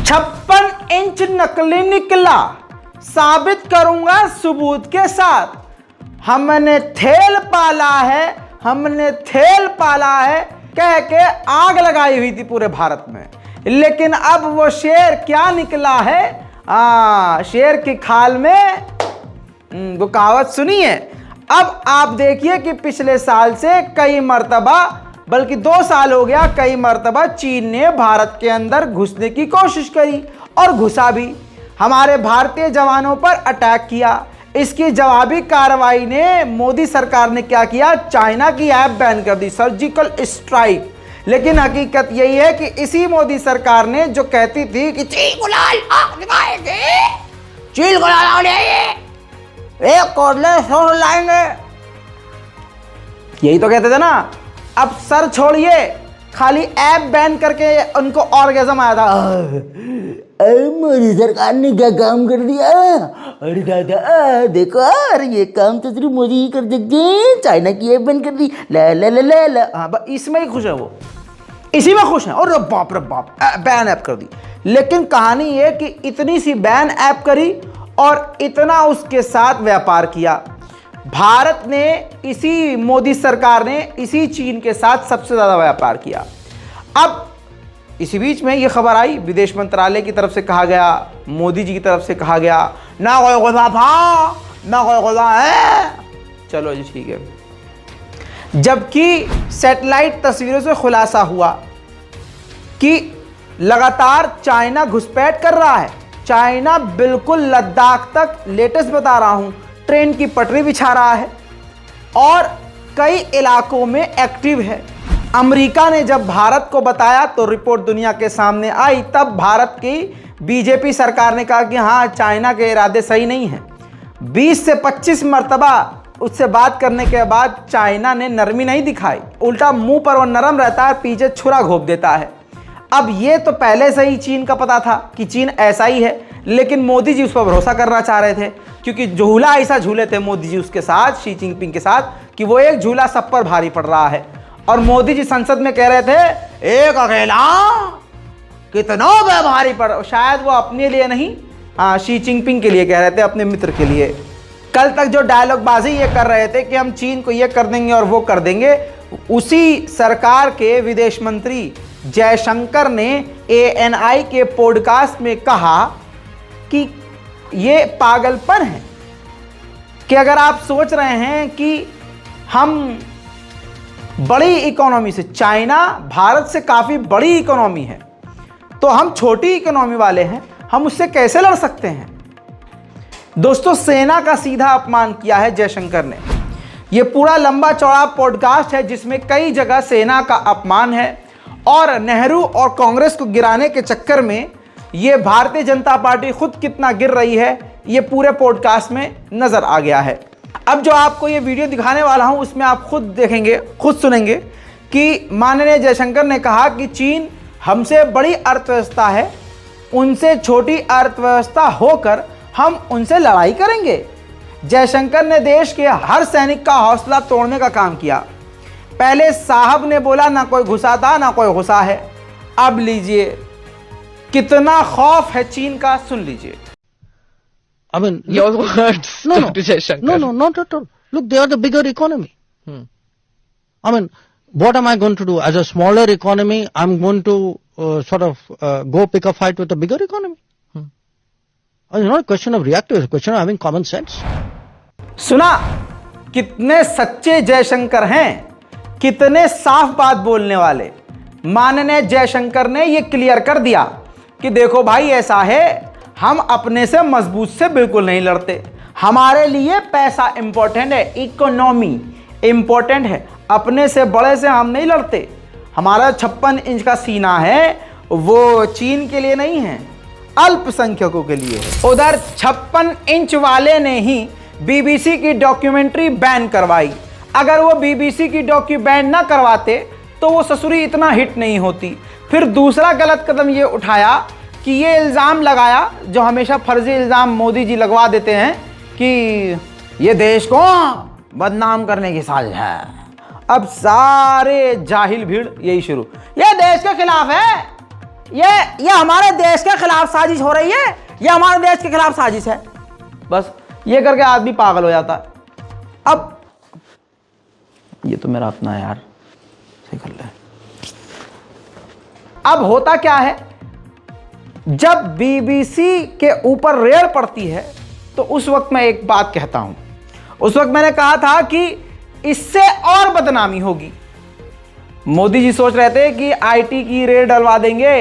56 inch नकली निकला, साबित करूंगा सबूत के साथ। हमने थेल पाला है, हमने थेल पाला है कह के आग लगाई हुई थी पूरे भारत में। लेकिन अब वो शेर क्या निकला है? शेर की खाल में वो कहावत सुनी है। अब आप देखिए कि पिछले साल से कई मर्तबा, बल्कि 2 साल हो गया, कई मर्तबा चीन ने भारत के अंदर घुसने की कोशिश करी और घुसा भी। हमारे भारतीय जवानों पर अटैक किया। इसकी जवाबी कार्रवाई ने मोदी सरकार ने क्या किया? चाइना की ऐप बैन कर दी, सर्जिकल स्ट्राइक। लेकिन हकीकत यही है कि इसी मोदी सरकार ने जो कहती थी कि चील गुलाल दिखाएंगे, चील गुलाल एक कोडले सो लाएंगे, यही तो कहते थे ना। अब सर छोड़िए, खाली ऐप बैन करके उनको ऑर्गेज़म आया था। मोदी सरकार ने क्या काम कर दिया? अरे दादा देखो, अरे ये काम तो सिर्फ मोदी ही कर सकते हैं, चाइना की ऐप बैन कर दी, ला ला ला ला ला। हाँ, बस इसमें ही खुश है वो, इसी में खुश है। और बाप रे बाप, बैन ऐप कर दी। लेकिन कहानी ये कि इतनी सी बैन ऐप करी और इतना उसके साथ व्यापार किया। भारत ने, इसी मोदी सरकार ने इसी चीन के साथ सबसे ज्यादा व्यापार किया। अब इसी बीच में ये खबर आई, विदेश मंत्रालय की तरफ से कहा गया, मोदी जी की तरफ से कहा गया, ना कोई गुदा था, ना कोई गुदा है। चलो जी ठीक है। जबकि सैटेलाइट तस्वीरों से खुलासा हुआ कि लगातार चाइना घुसपैठ कर रहा है। चाइना बिल्कुल लद्दाख तक, लेटेस्ट बता रहा हूं, ट्रेन की पटरी बिछा रहा है और कई इलाकों में एक्टिव है। अमेरिका ने जब भारत को बताया तो रिपोर्ट दुनिया के सामने आई, तब भारत की बीजेपी सरकार ने कहा कि हाँ, चाइना के इरादे सही नहीं हैं। 20 से 25 मरतबा उससे बात करने के बाद चाइना ने नरमी नहीं दिखाई, उल्टा मुंह पर वो नरम रहता है, पीछे छुरा घोंप देता है। अब ये तो पहले से ही चीन का पता था कि चीन ऐसा ही है, लेकिन मोदी जी उस पर भरोसा करना चाह रहे थे, क्योंकि झूला ऐसा झूले थे मोदी जी उसके साथ, शी जिनपिंग के साथ, कि वो एक झूला सब पर भारी पड़ रहा है। और मोदी जी संसद में कह रहे थे, एक अकेला कितनों पे भारी पड़, शायद वो अपने लिए नहीं, शी जिनपिंग के लिए कह रहे थे, अपने मित्र के लिए। कल तक जो डायलॉग बाजी ये कर रहे थे कि हम चीन को ये कर देंगे और वो कर देंगे, उसी सरकार के विदेश मंत्री जयशंकर ने ANI के पॉडकास्ट में कहा कि ये पागलपन है कि अगर आप सोच रहे हैं कि हम बड़ी इकोनॉमी से, चाइना भारत से काफ़ी बड़ी इकोनॉमी है, तो हम छोटी इकोनॉमी वाले हैं, हम उससे कैसे लड़ सकते हैं। दोस्तों, सेना का सीधा अपमान किया है जयशंकर ने। यह पूरा लंबा चौड़ा पॉडकास्ट है जिसमें कई जगह सेना का अपमान है और नेहरू और कांग्रेस को गिराने के चक्कर में ये भारतीय जनता पार्टी खुद कितना गिर रही है, ये पूरे पॉडकास्ट में नजर आ गया है। अब जो आपको ये वीडियो दिखाने वाला हूं उसमें आप खुद देखेंगे, खुद सुनेंगे कि माननीय जयशंकर ने कहा कि चीन हमसे बड़ी अर्थव्यवस्था है, उनसे छोटी अर्थव्यवस्था होकर हम उनसे लड़ाई करेंगे। जयशंकर ने देश के हर सैनिक का हौसला तोड़ने का काम किया। पहले साहब ने बोला ना कोई घुसा था ना कोई घुसा है, अब लीजिए कितना खौफ है चीन का, सुन लीजिए। I mean, Your words, Dr. Jaishankar. No, not at all. Look, they are the bigger economy. I mean, what am I going to do? As a smaller economy, I'm going to go pick a fight with a bigger economy. It's not a question of reactive, it's a question of having common sense. सुना कितने सच्चे जयशंकर हैं, कितने साफ बात बोलने वाले। माननीय जयशंकर ने यह क्लियर कर दिया कि देखो भाई, ऐसा है, हम अपने से मजबूत से बिल्कुल नहीं लड़ते, हमारे लिए पैसा इंपॉर्टेंट है, इकोनॉमी इंपॉर्टेंट है, अपने से बड़े से हम नहीं लड़ते। हमारा 56 इंच का सीना है, वो चीन के लिए नहीं है, अल्पसंख्यकों के लिए है। उधर 56 इंच वाले ने ही BBC की डॉक्यूमेंट्री बैन करवाई। अगर वो BBC की डॉक्यू बैन ना करवाते तो वो ससुरी इतना हिट नहीं होती। फिर दूसरा गलत कदम ये उठाया कि ये इल्ज़ाम लगाया, जो हमेशा फर्जी इल्ज़ाम मोदी जी लगवा देते हैं कि ये देश को बदनाम करने की साजिश है। अब सारे जाहिल भीड़ यही शुरू, ये देश के खिलाफ है, ये हमारे देश के खिलाफ साजिश हो रही है, ये हमारे देश के खिलाफ साजिश है। बस ये करके आदमी पागल हो जाता है। अब ये तो मेरा अपना है यार, सही कर ले। अब होता क्या है, जब बीबीसी के ऊपर रेड पड़ती है तो उस वक्त मैं एक बात कहता हूं, उस वक्त मैंने कहा था कि इससे और बदनामी होगी। मोदी जी सोच रहे थे कि आईटी की रेड डलवा देंगे,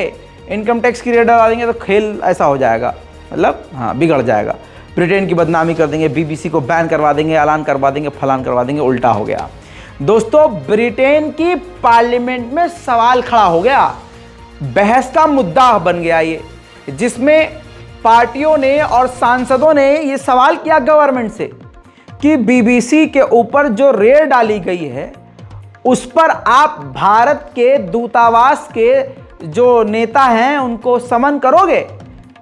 इनकम टैक्स की रेड डलवा देंगे तो खेल ऐसा हो जाएगा, मतलब हाँ बिगड़ जाएगा, ब्रिटेन की बदनामी कर देंगे, बीबीसी को बैन करवा देंगे, ऐलान करवा देंगे, फलान करवा देंगे। उल्टा हो गया दोस्तों। ब्रिटेन की पार्लियामेंट में सवाल खड़ा हो गया, बहस का मुद्दा बन गया ये, जिसमें पार्टियों ने और सांसदों ने ये सवाल किया गवर्नमेंट से कि बीबीसी के ऊपर जो रेड डाली गई है उस पर आप भारत के दूतावास के जो नेता हैं उनको समन करोगे?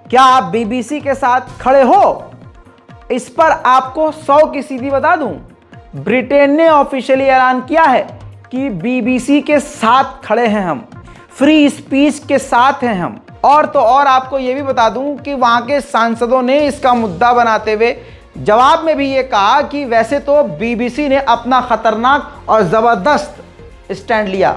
क्या आप बीबीसी के साथ खड़े हो? इस पर आपको 100 की सीधी बता दूं, ब्रिटेन ने ऑफिशियली ऐलान किया है कि बीबीसी के साथ खड़े हैं हम, फ्री स्पीच के साथ हैं हम। और तो और आपको यह भी बता दूं कि वहां के सांसदों ने इसका मुद्दा बनाते हुए जवाब में भी ये कहा कि वैसे तो बीबीसी ने अपना खतरनाक और ज़बरदस्त स्टैंड लिया।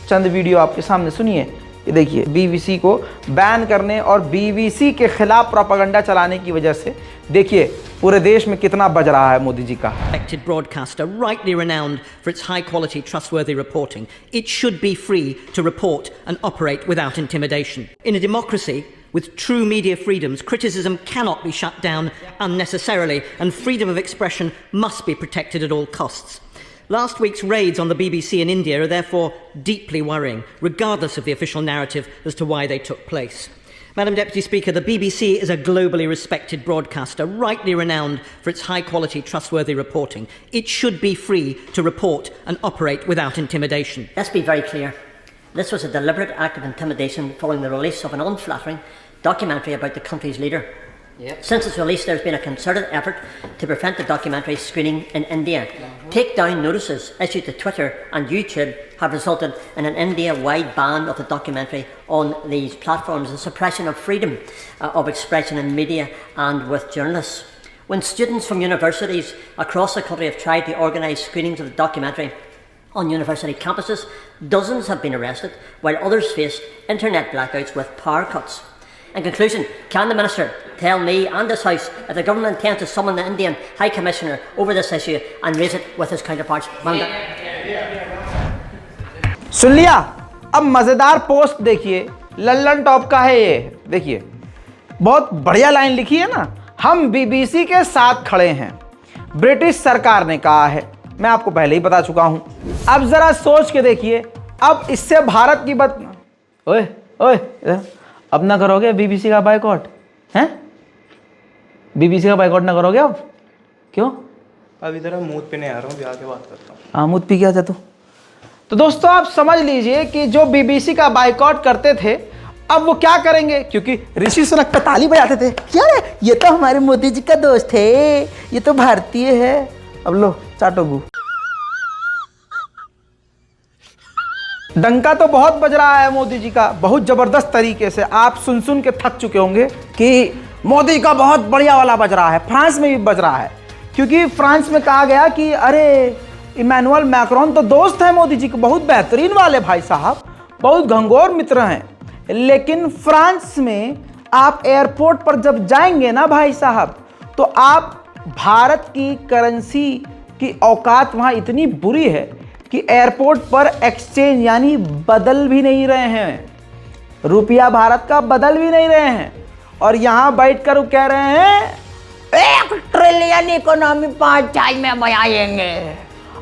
चंद वीडियो आपके सामने सुनिए, ये देखिए, बीबीसी को बैन करने और बीबीसी के खिलाफ प्रोपेगेंडा चलाने की वजह से देखिए पूरे देश में कितना बज रहा है मोदी जी का। Respected broadcaster, rightly renowned for its high-quality, trustworthy reporting, it should be free to report and operate without intimidation. In a democracy with true media freedoms, criticism cannot be shut down unnecessarily, and freedom of expression must be protected at all costs. Last week's raids on the BBC in India are therefore deeply worrying, regardless of the official narrative as to why they took place. Madam Deputy Speaker, the BBC is a globally respected broadcaster, rightly renowned for its high-quality, trustworthy reporting. It should be free to report and operate without intimidation. Let's be very clear. This was a deliberate act of intimidation following the release of an unflattering documentary about the country's leader. Yep. Since its release, there's been a concerted effort to prevent the documentary screening in India. Takedown notices issued to Twitter and YouTube have resulted in an India-wide ban of the documentary on these platforms, and suppression of freedom of expression in media and with journalists. When students from universities across the country have tried to organise screenings of the documentary on university campuses, dozens have been arrested, while others faced internet blackouts with power cuts. In conclusion, can the Minister tell me and this House if the government intends to summon the Indian High Commissioner over this issue and raise it with his counterparts? सुन लिया? अब मजेदार post देखिए, Lallan top का है ये, देखिए बहुत बढ़िया लाइन लिखी है ना, हम बीबीसी के साथ खड़े हैं, ब्रिटिश सरकार ने कहा है। मैं आपको पहले ही बता चुका हूं। अब जरा सोच के देखिए, अब इससे भारत की ओए ओए अब ना करोगे बीबीसी का बायकॉट? हैं? बीबीसी का बायकॉट ना करोगे अब? क्यों? अभी जरा मूड पे नहीं आ रहा हूँ, ब्याह के बात करता हूँ। हाँ, मूड पी गया था तो दोस्तों आप समझ लीजिए कि जो बीबीसी का बायकॉट करते थे अब वो क्या करेंगे, क्योंकि ऋषि सुनक पे ताली बजाते थे, क्या रे ये तो हमारे मोदी जी का दोस्त है, ये तो भारतीय है। अब लो चाटो गू। डंका तो बहुत बज रहा है मोदी जी का, बहुत जबरदस्त तरीके से। आप सुन सुन के थक चुके होंगे कि मोदी का बहुत बढ़िया वाला बज रहा है। फ्रांस में भी बज रहा है, क्योंकि फ्रांस में कहा गया कि अरे इमैनुअल मैक्रोन तो दोस्त है मोदी जी के, बहुत बेहतरीन वाले भाई साहब, बहुत घंघोर मित्र हैं। लेकिन फ्रांस में आप एयरपोर्ट पर जब जाएंगे ना भाई साहब, तो आप भारत की करेंसी की औकात वहाँ इतनी बुरी है कि एयरपोर्ट पर एक्सचेंज यानी बदल भी नहीं रहे हैं, रुपया भारत का बदल भी नहीं रहे हैं, और यहाँ बैठकर वो कह रहे हैं 1 ट्रिलियन इकोनॉमी 5 साल में बनाएंगे,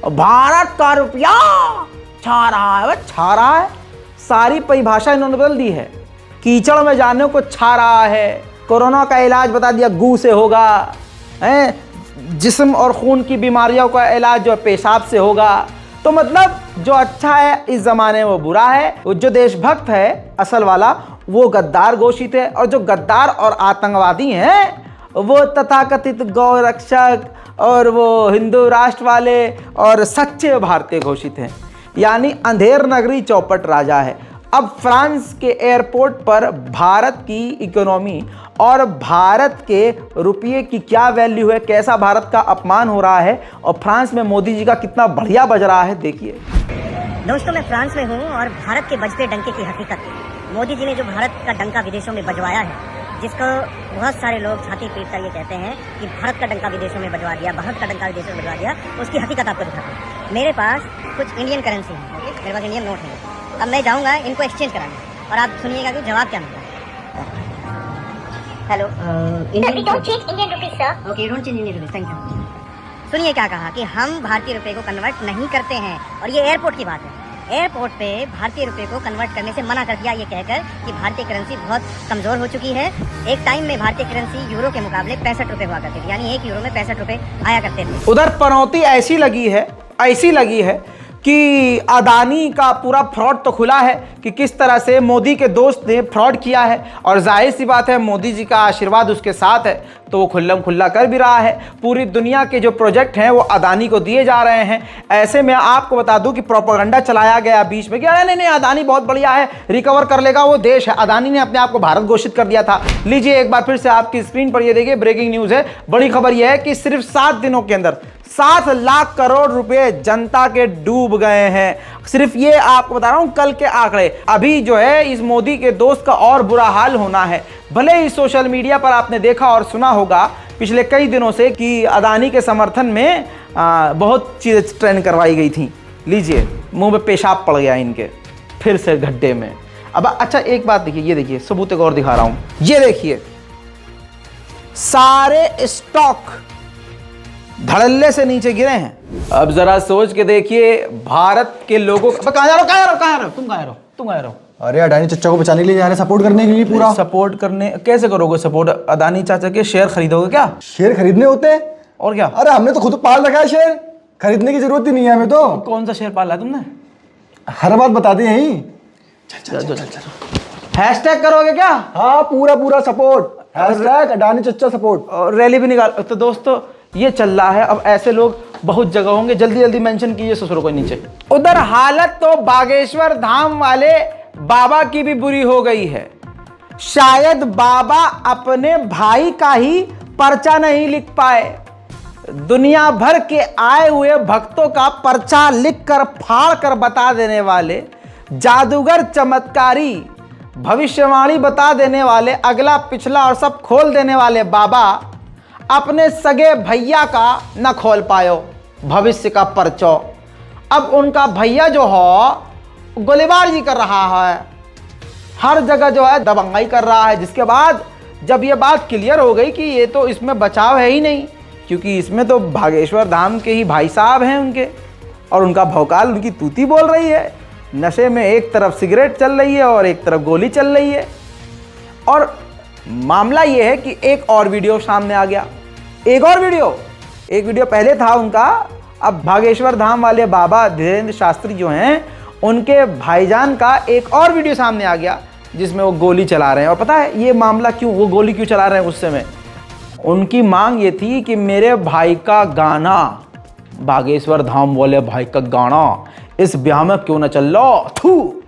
भारत का रुपया छा रहा है, छा रहा है। सारी परिभाषा इन्होंने बदल दी है। कीचड़ में जाने को छा रहा है, कोरोना का इलाज बता दिया गू से होगा, जिस्म और खून की बीमारियों का इलाज जो पेशाब से होगा। तो मतलब जो अच्छा है इस जमाने में वो बुरा है, जो देशभक्त है असल वाला वो गद्दार घोषित है, और जो गद्दार और आतंकवादी हैं वो तथाकथित गौ रक्षक और वो हिंदू राष्ट्र वाले और सच्चे भारतीय घोषित हैं। यानी अंधेर नगरी चौपट राजा है। अब फ्रांस के एयरपोर्ट पर भारत की इकोनॉमी और भारत के रुपये की क्या वैल्यू है, कैसा भारत का अपमान हो रहा है और फ्रांस में मोदी जी का कितना बढ़िया बज रहा है, देखिए। दोस्तों, मैं फ्रांस में हूँ और भारत के बजते डंके की हकीकत, मोदी जी ने जो भारत का डंका विदेशों में बजवाया है, जिसको बहुत सारे लोग छाती पीट कर ये कहते हैं कि भारत का डंका विदेशों में बजवा दिया, भारत का डंका विदेशों में बजवा दिया, उसकी हकीकत आपको दिखाता हूँ। मेरे पास कुछ इंडियन करेंसी है, मेरे पास इंडियन नोट है। अब मैं जाऊँगा इनको एक्सचेंज कराने और आप सुनिएगा कि जवाब क्या मिलता है। Hello, We don't change Indian rupees, sir. Okay, don't change Indian rupees, thank you. सुनिए क्या कहा कि हम भारतीय रुपए को कन्वर्ट नहीं करते हैं, और ये एयरपोर्ट की बात है। एयरपोर्ट पे भारतीय रुपए को कन्वर्ट करने से मना कर दिया, ये कहकर कि भारतीय करेंसी बहुत कमजोर हो चुकी है। एक टाइम में भारतीय करेंसी यूरो के मुकाबले 65 रुपए हुआ करती थी, यानी 1 यूरो में 65 रुपए आया करते थे। उधर पनौती ऐसी लगी है कि अदानी का पूरा फ्रॉड तो खुला है कि किस तरह से मोदी के दोस्त ने फ्रॉड किया है, और जाहिर सी बात है मोदी जी का आशीर्वाद उसके साथ है तो वो खुल्लम खुल्ला कर भी रहा है। पूरी दुनिया के जो प्रोजेक्ट हैं वो अदानी को दिए जा रहे हैं। ऐसे में आपको बता दूं कि प्रोपेगेंडा चलाया गया बीच में कि अरे नहीं अदानी बहुत बढ़िया है, रिकवर कर लेगा वो देश है। अदानी ने अपने आप को भारत घोषित कर दिया था। लीजिए एक बार फिर से आपकी स्क्रीन पर ये देखिए, ब्रेकिंग न्यूज़ है। बड़ी खबर यह है कि सिर्फ 7 दिनों के अंदर 7 लाख करोड़ रुपए जनता के डूब गए हैं। सिर्फ ये आपको बता रहा हूं कल के आंकड़े। अभी जो है इस मोदी के दोस्त का और बुरा हाल होना है। भले ही सोशल मीडिया पर आपने देखा और सुना होगा पिछले कई दिनों से कि अदानी के समर्थन में बहुत चीजें ट्रेंड करवाई गई थी। लीजिए, मुंह पे पेशाब पड़ गया इनके फिर से गड्ढे में। अब अच्छा एक बात देखिए, ये देखिए सबूत एक और दिखा रहा हूं, ये देखिए सारे स्टॉक धड़ल्ले से नीचे गिरे हैं। अब जरा सोच के देखिए भारत के लोगों को। कहां जा रहे हो तुम कहां रहो? अरे अडानी चाचा को बचाने के लिए जा रहे, सपोर्ट करने के लिए पूरा। सपोर्ट करने कैसे करोगे सपोर्ट? अदानी चाचा के शेयर खरीदोगे क्या? शेयर खरीदने होते हैं और क्या? अरे हमने तो खुद पाल रखा है, शेयर खरीदने की जरूरत ही नहीं है हमें तो। कौन सा शेयर पाला है तुमने? हर बात बताते हैं ही। हैशटैग करोगे क्या? हाँ, पूरा सपोर्ट, हैशटैग अडानी चाचा सपोर्ट, और रैली भी निकाल। तो दोस्तों ये चल रहा है। अब ऐसे लोग बहुत जगह होंगे, जल्दी जल्दी मेंशन कीजिए ससुरों को नीचे। उधर हालत तो बागेश्वर धाम वाले बाबा की भी बुरी हो गई है। शायद बाबा अपने भाई का ही पर्चा नहीं लिख पाए। दुनिया भर के आए हुए भक्तों का पर्चा लिखकर फाड़ कर बता देने वाले जादूगर, चमत्कारी, भविष्यवाणी बता देने वाले, अगला पिछला और सब खोल देने वाले बाबा अपने सगे भैया का न खोल पायो भविष्य का पर्चो। अब उनका भैया जो हो गोलीबारी कर रहा है, हर जगह जो है दबंगाई कर रहा है। जिसके बाद जब ये बात क्लियर हो गई कि ये तो इसमें बचाव है ही नहीं, क्योंकि इसमें तो बागेश्वर धाम के ही भाई साहब हैं उनके, और उनका भौकाल, उनकी तूती बोल रही है। नशे में एक तरफ सिगरेट चल रही है और एक तरफ गोली चल रही है। और मामला ये है कि एक और वीडियो सामने आ गया। एक वीडियो पहले था उनका। अब बागेश्वर धाम वाले बाबा धीरेन्द्र शास्त्री जो हैं उनके भाईजान का एक और वीडियो सामने आ गया जिसमें वो गोली चला रहे हैं। और पता है ये मामला क्यों, वो गोली क्यों चला रहे हैं? उस समय उनकी मांग ये थी कि मेरे भाई का गाना, बागेश्वर धाम वाले भाई का गाना इस ब्याह में क्यों ना चल लो। थू।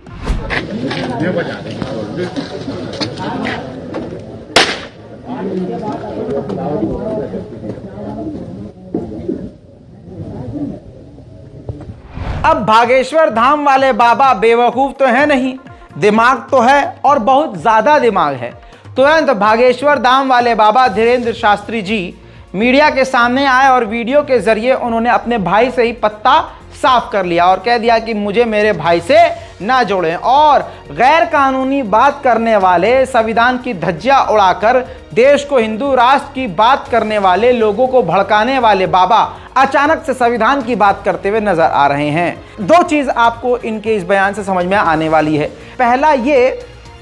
अब बागेश्वर धाम वाले बाबा बेवकूफ तो है नहीं, दिमाग तो है और बहुत ज्यादा दिमाग है। तुरंत बागेश्वर धाम वाले बाबा धीरेन्द्र शास्त्री जी मीडिया के सामने आए और वीडियो के जरिए उन्होंने अपने भाई से ही पत्ता साफ कर लिया और कह दिया कि मुझे मेरे भाई से ना जोड़ें। और गैर कानूनी बात करने वाले, संविधान की धज्जियां उड़ाकर देश को हिंदू राष्ट्र की बात करने वाले, लोगों को भड़काने वाले बाबा अचानक से संविधान की बात करते हुए नजर आ रहे हैं। 2 चीज आपको इनके इस बयान से समझ में आने वाली है। पहला ये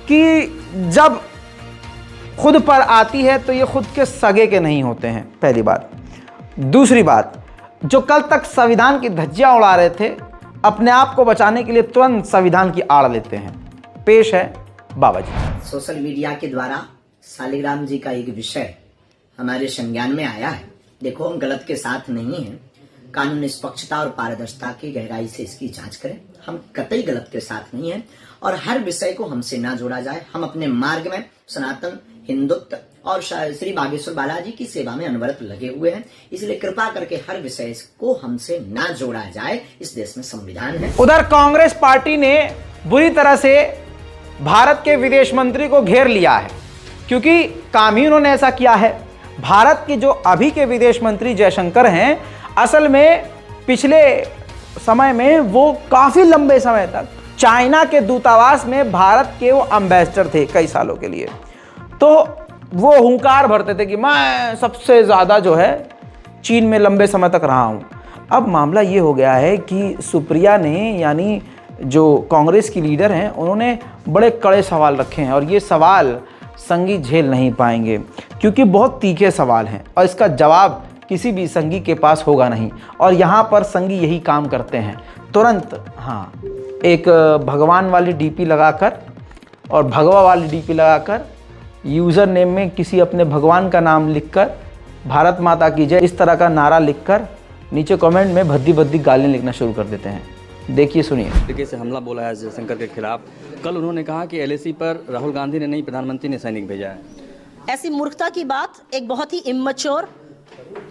कि जब खुद पर आती है तो ये खुद के सगे के नहीं होते हैं, पहली बात। दूसरी बात, जो कल तक संविधान की धज्जियां उड़ा रहे थे, अपने आप को बचाने के लिए तुरंत संविधान की आड़ लेते हैं। पेश है बाबा जी। सोशल मीडिया के द्वारा शालिग्राम जी का एक विषय हमारे संज्ञान में आया है। देखो, हम गलत के साथ नहीं हैं। कानून निष्पक्षता और पारदर्शिता की गहराई से इसकी जांच करें। हम कतई गलत के साथ नहीं हैं और हर विषय को हमसे ना जोड़ा जाए। हम अपने मार्ग में सनातन हिंदुत्व और श्री बागेश्वर बालाजी की सेवा में अनवरत लगे हुए हैं, इसलिए कृपा करके हर विषय को हमसे ना जोड़ा जाए। इस देश में संविधान है। उधर कांग्रेस पार्टी ने बुरी तरह से भारत के विदेश मंत्री को घेर लिया है, क्योंकि काम ही उन्होंने ऐसा किया है। भारत के जो अभी के विदेश मंत्री जयशंकर हैं, असल में पिछले समय में वो काफी लंबे समय तक चाइना के दूतावास में भारत के वो एम्बेसडर थे कई सालों के लिए। तो वो हुंकार भरते थे कि मैं सबसे ज़्यादा जो है चीन में लंबे समय तक रहा हूँ। अब मामला ये हो गया है कि सुप्रिया ने, यानी जो कांग्रेस की लीडर हैं, उन्होंने बड़े कड़े सवाल रखे हैं और ये सवाल संघी झेल नहीं पाएंगे, क्योंकि बहुत तीखे सवाल हैं और इसका जवाब किसी भी संघी के पास होगा नहीं। और यहाँ पर संघी यही काम करते हैं, तुरंत हाँ एक भगवान वाली डीपी लगाकर और भगवा वाली डीपी लगाकर यूज़र नेम में किसी अपने भगवान का नाम लिखकर भारत माता की जय इस तरह का नारा लिखकर नीचे कमेंट में भद्दी भद्दी गालियाँ लिखना शुरू कर देते हैं। देखिए सुनिए। तरीके से हमला बोला है जयशंकर के खिलाफ। कल उन्होंने कहा कि एलएसी पर राहुल गांधी ने नहीं, प्रधानमंत्री ने सैनिक भेजा है। ऐसी मूर्खता की बात एक बहुत ही इमैच्योर,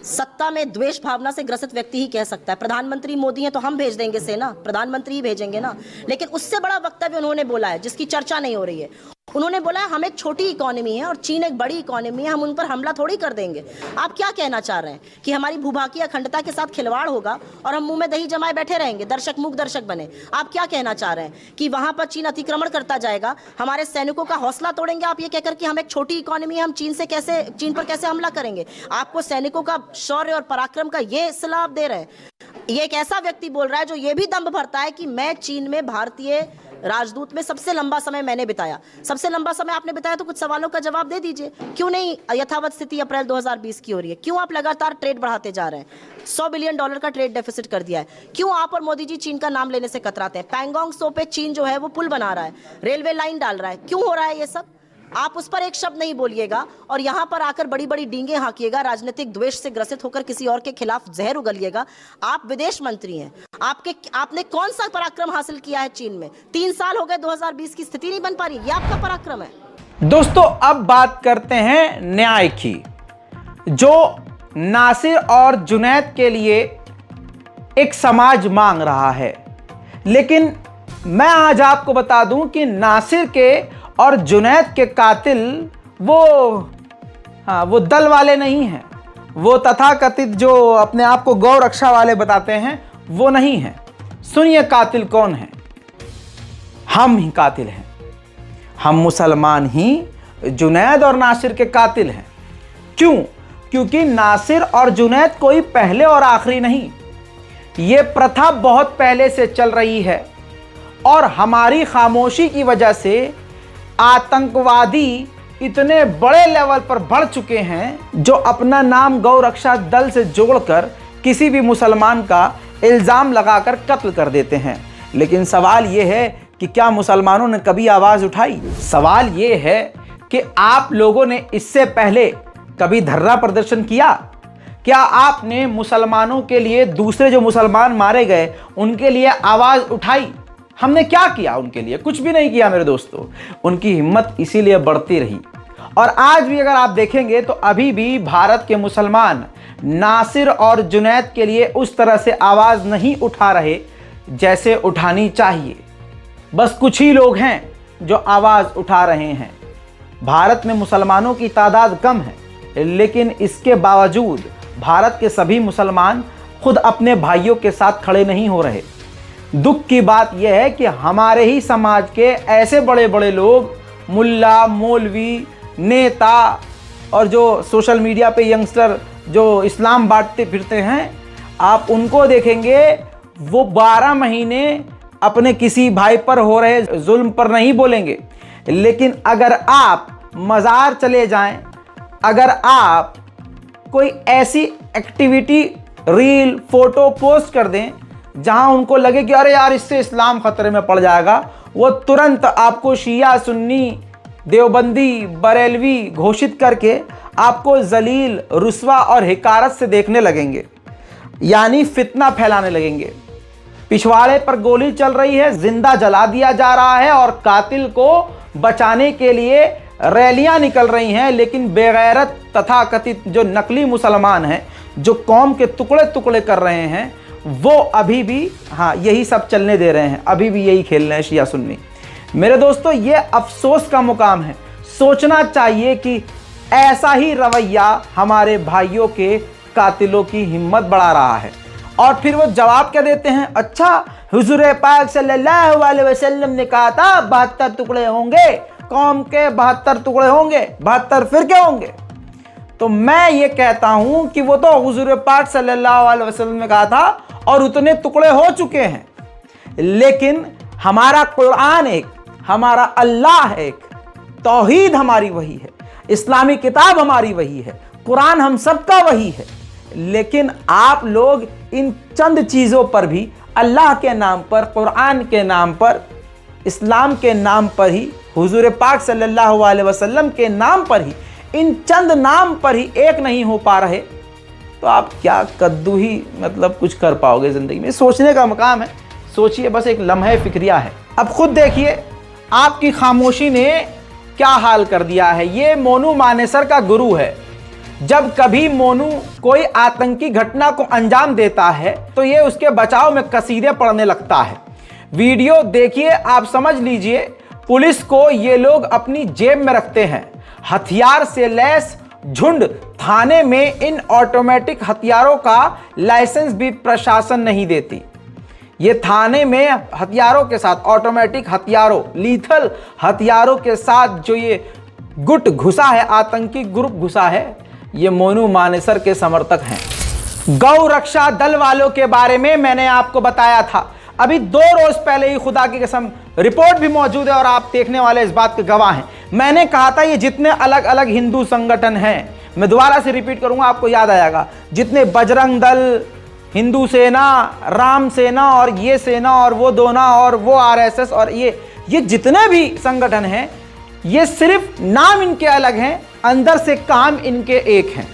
सत्ता में द्वेष भावना से ग्रसित व्यक्ति ही कह सकता है। प्रधानमंत्री मोदी हैं तो हम भेज देंगे सेना, प्रधानमंत्री ही भेजेंगे ना। लेकिन उससे बड़ा वक्तव्य उन्होंने बोला है जिसकी चर्चा नहीं हो रही है। उन्होंने बोला है हम एक छोटी इकोनॉमी है और चीन एक बड़ी इकोनॉमी है, हम उन पर हमला थोड़ी कर देंगे। आप क्या कहना चाह रहे हैं कि हमारी भूभाकीय अखंडता के साथ खिलवाड़ होगा और हम मुंह में दही जमाए बैठे रहेंगे, दर्शक मूक दर्शक बने? आप क्या कहना चाह रहे हैं कि वहां पर चीन अतिक्रमण करता जाएगा, हमारे सैनिकों का हौसला तोड़ेंगे आप ये कहकर कि हम एक छोटी इकोनॉमी है, हम चीन पर कैसे हमला करेंगे? आपको सैनिकों का शौर्य और पराक्रम का ये सलाह आप दे रहे हैं? ये एक ऐसा व्यक्ति बोल रहा है जो ये भी दम्भ भरता है कि मैं चीन में भारतीय राजदूत में सबसे लंबा समय मैंने बिताया। सबसे लंबा समय आपने बिताया तो कुछ सवालों का जवाब दे दीजिए। क्यों नहीं यथावत स्थिति अप्रैल 2020 की हो रही है? क्यों आप लगातार ट्रेड बढ़ाते जा रहे हैं? $100 बिलियन का ट्रेड डेफिसिट कर दिया है। क्यों आप और मोदी जी चीन का नाम लेने से कतराते हैं? पैंगोंग त्सो पे चीन जो है वो पुल बना रहा है, रेलवे लाइन डाल रहा है। क्यों हो रहा है ये सब? आप उस पर एक शब्द नहीं बोलिएगा और यहां पर आकर बड़ी बड़ी डींगे हाँकिएगा, राजनीतिक द्वेष से ग्रसित होकर किसी और के खिलाफ जहर उगलिएगा। आप विदेश मंत्री हैं, आपने कौन सा पराक्रम हासिल किया है चीन में? 3 साल हो गए, 2020 की स्थिति नहीं बन पा रही, ये आपका पराक्रम है। दोस्तों अब बात करते हैं न्याय की, जो नासिर और जुनैद के लिए एक समाज मांग रहा है। लेकिन मैं आज आपको बता दूं कि नासिर के और जुनैद के कातिल वो दल वाले नहीं हैं, वो तथाकथित जो अपने आप को गौ रक्षा वाले बताते हैं वो नहीं हैं। सुनिए कातिल कौन है। हम ही कातिल हैं, हम मुसलमान ही जुनैद और नासिर के कातिल हैं। क्यों? क्योंकि नासिर और जुनैद कोई पहले और आखिरी नहीं, ये प्रथा बहुत पहले से चल रही है और हमारी खामोशी की वजह से आतंकवादी इतने बड़े लेवल पर बढ़ चुके हैं जो अपना नाम गौ रक्षा दल से जोड़कर किसी भी मुसलमान का इल्ज़ाम लगाकर कत्ल कर देते हैं। लेकिन सवाल ये है कि क्या मुसलमानों ने कभी आवाज़ उठाई? सवाल ये है कि आप लोगों ने इससे पहले कभी धरना प्रदर्शन किया? क्या आपने मुसलमानों के लिए, दूसरे जो मुसलमान मारे गए उनके लिए आवाज़ उठाई? हमने क्या किया उनके लिए? कुछ भी नहीं किया मेरे दोस्तों। उनकी हिम्मत इसीलिए बढ़ती रही और आज भी अगर आप देखेंगे तो अभी भी भारत के मुसलमान नासिर और जुनैद के लिए उस तरह से आवाज़ नहीं उठा रहे जैसे उठानी चाहिए। बस कुछ ही लोग हैं जो आवाज़ उठा रहे हैं। भारत में मुसलमानों की तादाद कम है, लेकिन इसके बावजूद भारत के सभी मुसलमान खुद अपने भाइयों के साथ खड़े नहीं हो रहे। दुख की बात यह है कि हमारे ही समाज के ऐसे बड़े बड़े लोग, मुल्ला, मौलवी, नेता और जो सोशल मीडिया पे यंगस्टर जो इस्लाम बांटते फिरते हैं, आप उनको देखेंगे वो 12 महीने अपने किसी भाई पर हो रहे जुल्म पर नहीं बोलेंगे। लेकिन अगर आप मज़ार चले जाएं, अगर आप कोई ऐसी एक्टिविटी, रील, फोटो पोस्ट कर दें जहां उनको लगे कि अरे यार इससे इस्लाम खतरे में पड़ जाएगा, वो तुरंत आपको शिया, सुन्नी, देवबंदी, बरेलवी घोषित करके आपको जलील, रुस्वा और हिकारत से देखने लगेंगे, यानी फितना फैलाने लगेंगे। पिछवाड़े पर गोली चल रही है, जिंदा जला दिया जा रहा है और कातिल को बचाने के लिए रैलियां निकल रही हैं। लेकिन बेगैरत तथाकथित जो नकली मुसलमान हैं, जो कौम के टुकड़े टुकड़े कर रहे हैं, वो अभी भी यही सब चलने दे रहे हैं, अभी भी यही खेल रहे हैं शिया सुन्नी। मेरे दोस्तों, ये अफसोस का मुकाम है। सोचना चाहिए कि ऐसा ही रवैया हमारे भाइयों के कातिलों की हिम्मत बढ़ा रहा है। और फिर वो जवाब क्या देते हैं, अच्छा हुजूर पाक सल्लल्लाहु अलैहि वसल्लम ने कहा था 72 टुकड़े होंगे, कौम के 72 टुकड़े होंगे, 72 फिर क्या होंगे। तो मैं ये कहता हूं कि वो तो हुजूर पाक सल्लल्लाहु अलैहि वसल्लम ने कहा था और उतने टुकड़े हो चुके हैं। लेकिन हमारा कुरान एक, हमारा अल्लाह एक, तौहीद हमारी वही है, इस्लामी किताब हमारी वही है, कुरान हम सबका वही है। लेकिन आप लोग इन चंद चीज़ों पर भी अल्लाह के नाम पर, कुरान के नाम पर, इस्लाम के नाम पर ही, हुजूर पाक सल्लल्लाहु अलैहि वसल्लम के नाम पर ही, इन चंद नाम पर ही एक नहीं हो पा रहे, तो आप क्या कद्दू ही मतलब कुछ कर पाओगे ज़िंदगी में। सोचने का मकाम है, सोचिए, बस एक लम्हे फिक्रिया है। अब खुद देखिए आपकी खामोशी ने क्या हाल कर दिया है। ये मोनू मानेसर का गुरु है। जब कभी मोनू कोई आतंकी घटना को अंजाम देता है तो ये उसके बचाव में कसीदे पढ़ने लगता है। वीडियो देखिए, आप समझ लीजिए। पुलिस को ये लोग अपनी जेब में रखते हैं, हथियार से लैस झुंड। थाने में इन ऑटोमेटिक हथियारों का लाइसेंस भी प्रशासन नहीं देती। ये थाने में हथियारों के साथ, ऑटोमेटिक हथियारों, लीथल हथियारों के साथ जो ये गुट घुसा है, आतंकी ग्रुप घुसा है, ये मोनू मानेसर के समर्थक हैं। गौ रक्षा दल वालों के बारे में मैंने आपको बताया था। अभी 2 रोज पहले ही, खुदा की कसम, रिपोर्ट भी मौजूद है और आप देखने वाले इस बात के गवाह हैं। मैंने कहा था ये जितने अलग अलग हिंदू संगठन हैं, मैं दोबारा से रिपीट करूंगा, आपको याद आएगा, जितने बजरंग दल, हिंदू सेना, राम सेना और ये सेना और वो दोना और वो आरएसएस और ये जितने भी संगठन हैं, ये सिर्फ नाम इनके अलग हैं, अंदर से काम इनके एक हैं,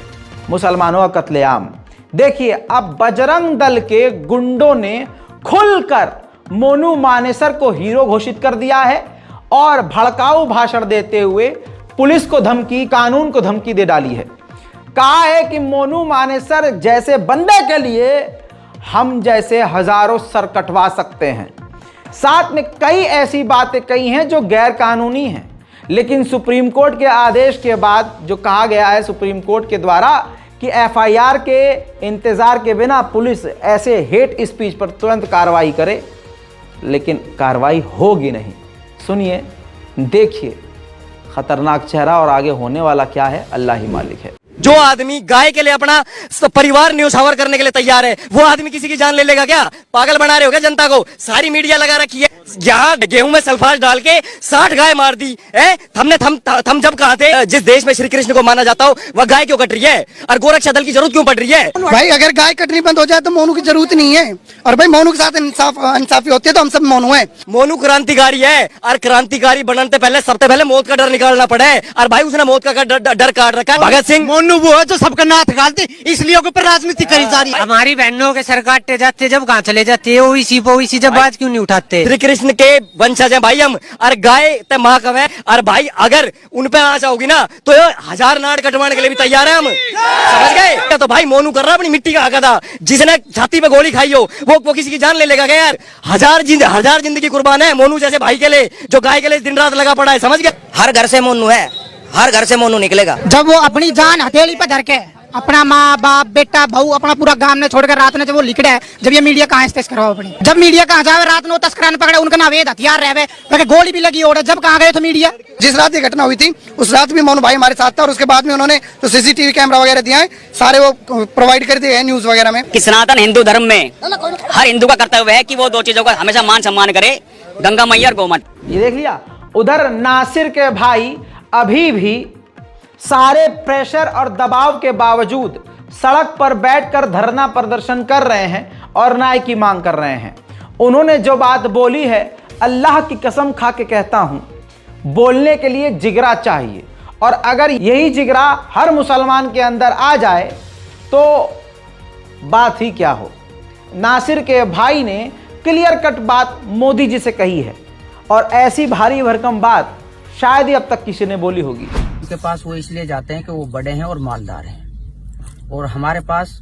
मुसलमानों का कत्लेआम। देखिए, अब बजरंग दल के गुंडों ने खुलकर मोनू मानेसर को हीरो घोषित कर दिया है और भड़काऊ भाषण देते हुए पुलिस को धमकी, कानून को धमकी दे डाली है। कहा है कि मोनू मानेसर जैसे बंदे के लिए हम जैसे हजारों सर कटवा सकते हैं। साथ में कई ऐसी बातें कही हैं जो गैर कानूनी हैं। लेकिन सुप्रीम कोर्ट के आदेश के बाद जो कहा गया है सुप्रीम कोर्ट के द्वारा कि एफआईआर के इंतजार के बिना पुलिस ऐसे हेट स्पीच पर तुरंत कार्रवाई करे, लेकिन कार्रवाई होगी नहीं। सुनिए, देखिए, खतरनाक चेहरा और आगे होने वाला क्या है, अल्लाह ही मालिक है। जो आदमी गाय के लिए अपना परिवार न्यौछावर करने के लिए तैयार है, वो आदमी किसी की जान ले लेगा क्या? पागल बना रहे हो क्या जनता को? सारी मीडिया लगा रखी है, यहाँ गेहूं में सल्फास डाल के 60 गाय मार दी है। थम जब कहा थे जिस देश में श्री कृष्ण को माना जाता हो, वह गाय क्यों कट रही है? और गोरक्षा दल की जरूरत क्यों पड़ रही है? भाई अगर गाय कटनी बंद हो जाए तो मोनू की जरूरत नहीं है। और भाई मोनू के साथ इंसाफी होती है तो हम सब मोनू है। मोनू क्रांतिकारी है और क्रांतिकारी बनने से पहले सबसे पहले मौत का डर निकालना पड़ा है। और भाई उसने मौत का डर काट रखा है। भगत सिंह मोनू वो है जो सबका नाथ गालते, इसलिए ऊपर राजनीति करी जा रही है। हमारी बहनों के सर काटते जाते जब कहाँ चले जाते हो, इसी जब बात क्यों नहीं उठाते? श्री कृष्ण के वंशज हैं भाई हम, और गाय ते महाकव है। और भाई अगर उन पे आ जाओगी ना तो 1000 नाड़ कटवाने के लिए भी तैयार है हम, समझ गए? तो भाई मोनू कर रहा अपनी मिट्टी का हक था। जिसने छाती पे गोली खाई हो वो किसी की जान ले लेगा क्या यार? 1000 जिंदगी कुर्बान है मोनू जैसे भाई के लिए, जो गाय के लिए दिन रात लगा पड़ा है, समझ गए? हर घर से मोनू है, हर घर से मोनू निकलेगा। जब वो अपनी जान हथेली पे धर के अपना माँ बाप बेटा भाऊ अपना पूरा गांव ने छोड़कर रात में जब वो लिखड़ा है, जब ये मीडिया कहाँ तस्करा अपनी, जब मीडिया कहाँ जावे रात में वो तस्करा पकड़े, उनका ना वेद हथियार रहे, गोली भी लगी ओढ़े, जब कहाँ गए तो मीडिया? जिस रात ये घटना हुई थी उस रात भी मोनू भाई हमारे साथ था और उसके बाद में उन्होंने जो सीसीटीवी कैमरा वगैरह दिया है सारे वो प्रोवाइड कर दिए हैं न्यूज वगैरह में। कि सनातन हिंदू धर्म में हर हिंदू का कर्तव्य है कि वो 2 चीजों का हमेशा मान सम्मान करे, गंगा मैया और गौमत। ये देख लिया, उधर नासिर के भाई अभी भी सारे प्रेशर और दबाव के बावजूद सड़क पर बैठकर धरना प्रदर्शन कर रहे हैं और न्याय की मांग कर रहे हैं। उन्होंने जो बात बोली है, अल्लाह की कसम खा के कहता हूं, बोलने के लिए जिगरा चाहिए। और अगर यही जिगरा हर मुसलमान के अंदर आ जाए तो बात ही क्या हो। नासिर के भाई ने क्लियर कट बात मोदी जी से कही है और ऐसी भारी भरकम बात शायद ही अब तक किसी ने बोली होगी। उनके पास वो इसलिए जाते हैं कि वो बड़े हैं और मालदार हैं, और हमारे पास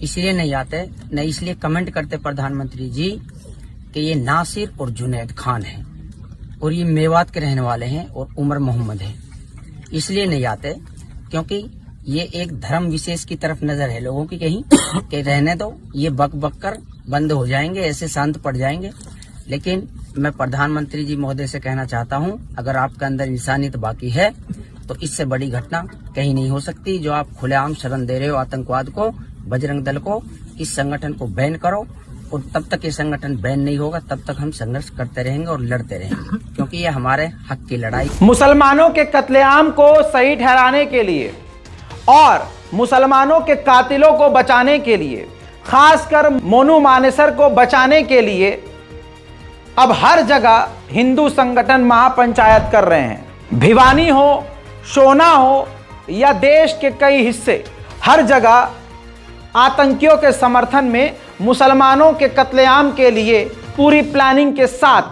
इसलिए नहीं आते, न इसलिए कमेंट करते प्रधानमंत्री जी कि ये नासिर और जुनैद खान हैं और ये मेवात के रहने वाले हैं और उमर मोहम्मद हैं। इसलिए नहीं आते क्योंकि ये एक धर्म विशेष की तरफ नजर है लोगों की कहीं कि रहने दो, ये बक बक कर बंद हो जाएंगे, ऐसे शांत पड़ जाएंगे। लेकिन मैं प्रधानमंत्री जी महोदय से कहना चाहता हूं, अगर आपके अंदर इंसानियत बाकी है तो इससे बड़ी घटना कहीं नहीं हो सकती। जो आप खुलेआम शरण दे रहे हो आतंकवाद को, बजरंग दल को, इस संगठन को बैन करो, और तब तक ये संगठन बैन नहीं होगा तब तक हम संघर्ष करते रहेंगे और लड़ते रहेंगे, क्योंकि ये हमारे हक की लड़ाई। मुसलमानों के कत्लेआम को सही ठहराने के लिए और मुसलमानों के कातिलों को बचाने के लिए, खासकर मोनू मानेसर को बचाने के लिए अब हर जगह हिंदू संगठन महापंचायत कर रहे हैं। भिवानी हो, सोना हो या देश के कई हिस्से, हर जगह आतंकियों के समर्थन में मुसलमानों के कत्लेआम के लिए पूरी प्लानिंग के साथ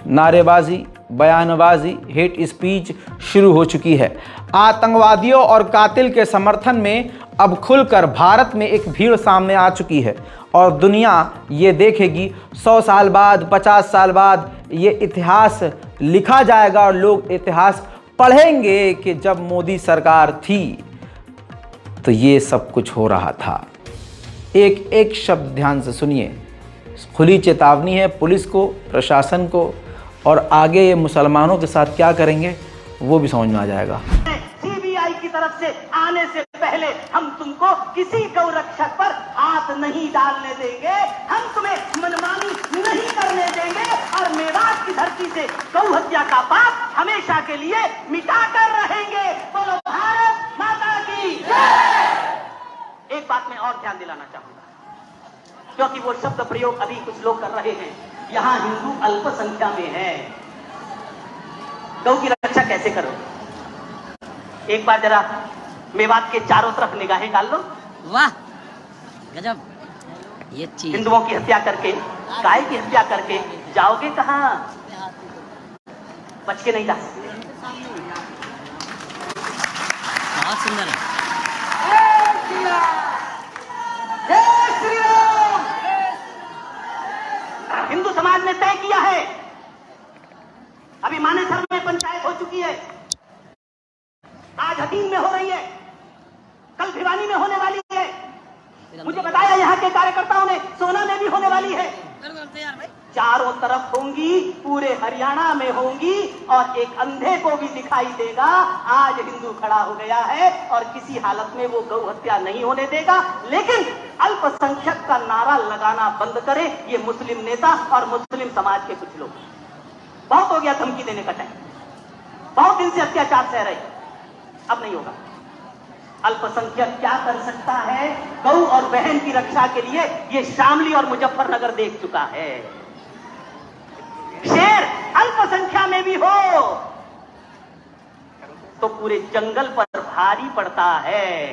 नारेबाजी, बयानबाजी, हेट स्पीच शुरू हो चुकी है। आतंकवादियों और कातिल के समर्थन में अब खुलकर भारत में एक भीड़ सामने आ चुकी है और दुनिया ये देखेगी 100 साल बाद, 50 साल बाद ये इतिहास लिखा जाएगा और लोग इतिहास पढ़ेंगे कि जब मोदी सरकार थी तो ये सब कुछ हो रहा था। एक एक शब्द ध्यान से सुनिए, खुली चेतावनी है पुलिस को, प्रशासन को, और आगे ये मुसलमानों के साथ क्या करेंगे वो भी समझ में आ जाएगा। सीबीआई की तरफ से आने से पहले हम तुमको किसी गौ रक्षक पर हाथ नहीं डालने देंगे, हम तुम्हें मनमानी नहीं करने देंगे और मेवात की धरती से गौ हत्या का पाप हमेशा के लिए मिटा कर रहेंगे। बोलो भारत माता की जय। एक बात मैं और ध्यान दिलाना चाहूंगा, क्योंकि वो शब्द प्रयोग अभी कुछ लोग कर रहे हैं, यहां हिंदू अल्पसंख्या में है, गौ की रक्षा कैसे करो? एक बार जरा मेवात के चारों तरफ निगाहें डाल लो। वाह गजब, ये चीज हिंदुओं की हत्या करके, गाय की हत्या करके जाओगे कहां? बच के नहीं जा सकते। बहुत सुंदर है। हिंदू समाज ने तय किया है, अभी मानेसर में पंचायत हो चुकी है, आज हतीम में हो रही है, कल भिवानी में होने वाली है, मुझे बताया यहाँ के कार्यकर्ताओं ने सोना में भी होने वाली है, चारों तरफ होंगी, पूरे हरियाणा में होंगी और एक अंधे को भी दिखाई देगा आज हिंदू खड़ा हो गया है और किसी हालत में वो गौ हत्या नहीं होने देगा। लेकिन अल्पसंख्यक का नारा लगाना बंद करे ये मुस्लिम नेता और मुस्लिम समाज के कुछ लोग। बहुत हो गया धमकी देने का टाइम, बहुत दिन से अत्याचार सह रहे, अब नहीं होगा। अल्पसंख्यक क्या कर सकता है गौ और बहन की रक्षा के लिए, ये शामली और मुजफ्फरनगर देख चुका है। शेर अल्पसंख्या में भी हो तो पूरे जंगल पर भारी पड़ता है।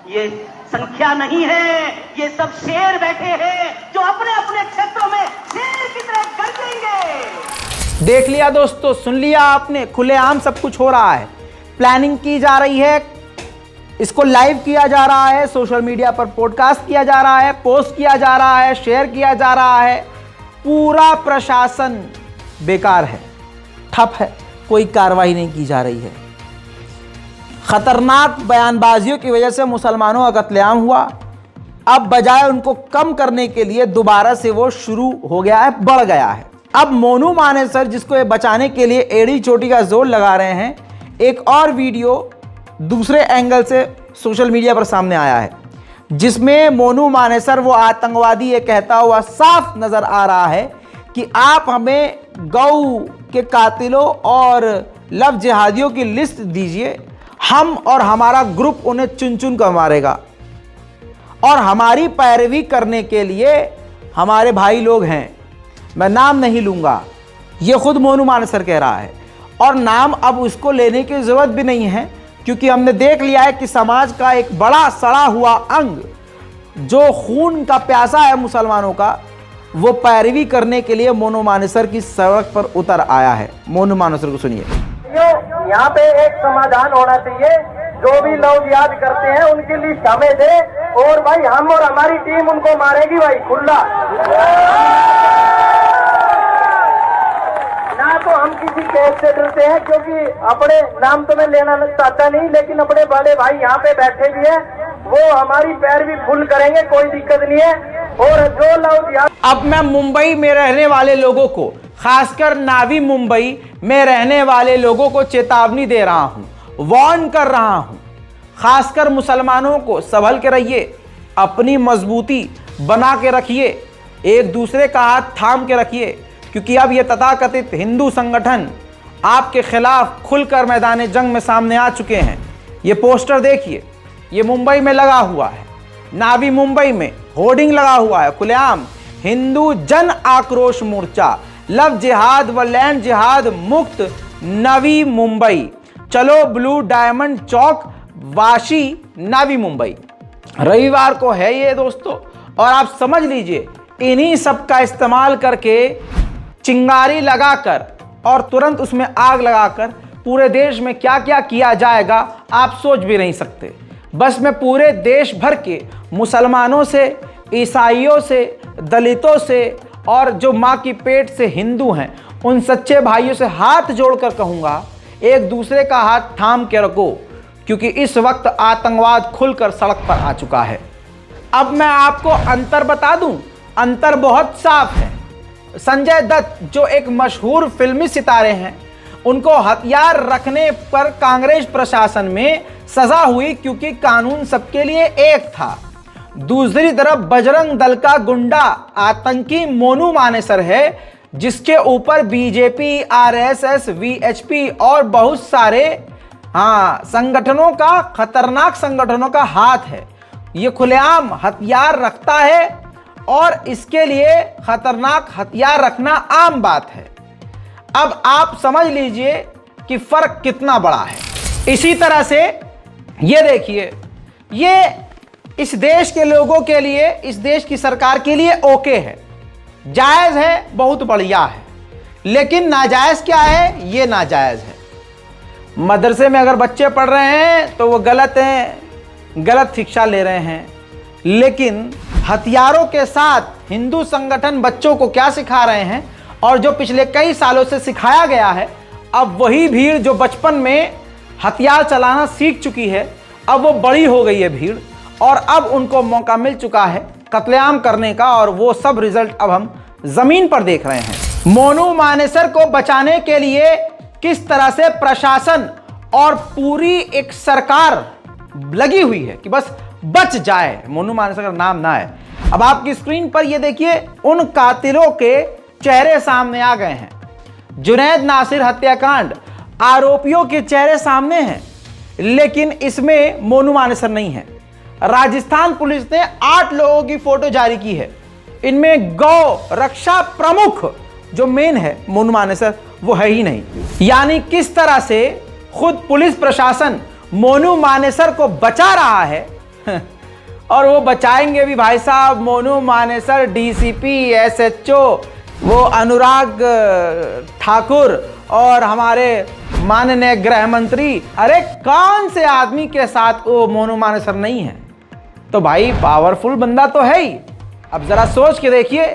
ये संख्या नहीं है, ये सब शेर बैठे हैं जो अपने अपने क्षेत्रों में शेर की तरह गरजेंगे। देख लिया दोस्तों, सुन लिया आपने, खुलेआम सब कुछ हो रहा है, प्लानिंग की जा रही है, इसको लाइव किया जा रहा है, सोशल मीडिया पर पॉडकास्ट किया जा रहा है, पोस्ट किया जा रहा है, शेयर किया जा रहा है। पूरा प्रशासन बेकार है, ठप है, कोई कार्रवाई नहीं की जा रही है। खतरनाक बयानबाजियों की वजह से मुसलमानों का कत्लेआम हुआ, अब बजाय उनको कम करने के लिए दोबारा से वो शुरू हो गया है, बढ़ गया है। अब मोनू मानेसर जिसको ये बचाने के लिए एड़ी चोटी का जोर लगा रहे हैं, एक और वीडियो दूसरे एंगल से सोशल मीडिया पर सामने आया है जिसमें मोनू मानेसर वो आतंकवादी ये कहता हुआ साफ नजर आ रहा है कि आप हमें गौ के कातिलों और लव जिहादियों की लिस्ट दीजिए, हम और हमारा ग्रुप उन्हें चुन चुन कर मारेगा और हमारी पैरवी करने के लिए हमारे भाई लोग हैं, मैं नाम नहीं लूंगा, ये खुद मोनू मानेसर कह रहा है। और नाम अब उसको लेने की जरूरत भी नहीं है क्योंकि हमने देख लिया है कि समाज का एक बड़ा सड़ा हुआ अंग जो खून का प्यासा है मुसलमानों का, वो पैरवी करने के लिए मोनू मानेसर की सड़क पर उतर आया है। मोनू मानेसर को सुनिए। यहाँ पे एक समाधान होना चाहिए, जो भी लोग याद करते हैं उनकी लिस्ट हमें दे, और भाई हम और हमारी टीम उनको मारेगी भाई खुला। ना तो हम किसी केस से डरते हैं, क्योंकि अपने नाम तो मैं लेना चाहता नहीं, लेकिन अपने बड़े भाई यहाँ पे बैठे भी हैं, वो हमारी पैरवी फुल करेंगे, कोई दिक्कत नहीं है। और जो लोग अब मैं मुंबई में रहने वाले लोगों को, खासकर नावी मुंबई में रहने वाले लोगों को चेतावनी दे रहा हूं, वार्न कर रहा हूं। खासकर मुसलमानों को संभल के रहिए, अपनी मजबूती बना के रखिए, एक दूसरे का हाथ थाम के रखिए, क्योंकि अब ये तथाकथित हिंदू संगठन आपके खिलाफ खुलकर मैदान जंग में सामने आ चुके हैं। ये पोस्टर देखिए, ये मुंबई में लगा हुआ है, नावी मुंबई में होर्डिंग लगा हुआ है खुलेआम, हिंदू जन आक्रोश मोर्चा, लव जिहाद व लैंड जिहाद मुक्त नवी मुंबई, चलो ब्लू डायमंड चौक वाशी नावी मुंबई। रविवार को है ये दोस्तों, और आप समझ लीजिए इन्हीं सब का इस्तेमाल करके चिंगारी लगाकर और तुरंत उसमें आग लगाकर पूरे देश में क्या क्या किया जाएगा आप सोच भी नहीं सकते। बस मैं पूरे देश भर के मुसलमानों से, ईसाइयों से, दलितों से और जो माँ की पेट से हिंदू हैं, उन सच्चे भाइयों से हाथ जोड़कर कहूँगा, एक दूसरे का हाथ थाम के रखो, क्योंकि इस वक्त आतंकवाद खुलकर सड़क पर आ चुका है। अब मैं आपको अंतर बता दूं, अंतर बहुत साफ है। संजय दत्त जो एक मशहूर फिल्मी सितारे हैं, उनको हथियार रखने पर कांग्रेस प्रशासन में सजा हुई क्योंकि कानून सबके लिए एक था। दूसरी तरफ बजरंग दल का गुंडा आतंकी मोनू मानेसर है, जिसके ऊपर बीजेपी, आरएसएस, वीएचपी और बहुत सारे संगठनों का, खतरनाक संगठनों का हाथ है। ये खुलेआम हथियार रखता है और इसके लिए खतरनाक हथियार रखना आम बात है। अब आप समझ लीजिए कि फर्क कितना बड़ा है। इसी तरह से ये देखिए, ये इस देश के लोगों के लिए, इस देश की सरकार के लिए ओके है, जायज है, बहुत बढ़िया है। लेकिन नाजायज क्या है? ये नाजायज है। मदरसे में अगर बच्चे पढ़ रहे हैं तो वो गलत हैं, गलत शिक्षा ले रहे हैं। लेकिन हथियारों के साथ हिंदू संगठन बच्चों को क्या सिखा रहे हैं, और जो पिछले कई सालों से सिखाया गया है, अब वही भीड़ जो बचपन में हथियार चलाना सीख चुकी है, अब वो बड़ी हो गई है भीड़, और अब उनको मौका मिल चुका है कत्लेआम करने का, और वो सब रिजल्ट अब हम जमीन पर देख रहे हैं। मोनू मानेसर को बचाने के लिए किस तरह से प्रशासन और पूरी एक सरकार लगी हुई है कि बस बच जाए, मोनू मानेसर का नाम ना है। अब आपकी स्क्रीन पर ये देखिए, उन कातिलों के चेहरे सामने आ गए हैं। जुनैद नासिर हत्याकांड आरोपियों के चेहरे सामने हैं, लेकिन इसमें मोनू मानेसर नहीं है। राजस्थान पुलिस ने 8 लोगों की फोटो जारी की है। इनमें गौ रक्षा प्रमुख जो मेन है मोनू मानेसर, वो है ही नहीं। यानी किस तरह से खुद पुलिस प्रशासन मोनू मानेसर को बचा रहा है और वो बचाएंगे भी भाई साहब। मोनू मानेसर, डीसीपी, एसएचओ, वो अनुराग ठाकुर और हमारे माननीय गृह मंत्री, अरे कौन से आदमी के साथ वो मोनू मानेसर नहीं है? तो भाई पावरफुल बंदा तो है ही। अब जरा सोच के देखिए,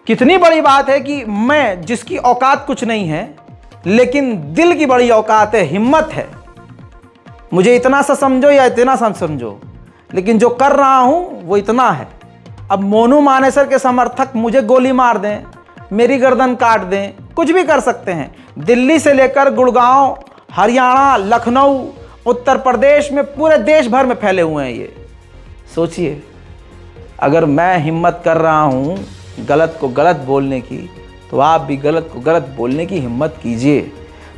कितनी बड़ी बात है कि मैं, जिसकी औकात कुछ नहीं है लेकिन दिल की बड़ी औकात है, हिम्मत है, मुझे इतना सा समझो या इतना सा समझो, लेकिन जो कर रहा हूं वो इतना है। अब मोनू मानेसर के समर्थक मुझे गोली मार दें, मेरी गर्दन काट दें, कुछ भी कर सकते हैं। दिल्ली से लेकर गुड़गांव, हरियाणा, लखनऊ, उत्तर प्रदेश में, पूरे देश भर में फैले हुए हैं ये। सोचिए, अगर मैं हिम्मत कर रहा हूं गलत को गलत बोलने की, तो आप भी गलत को गलत बोलने की हिम्मत कीजिए।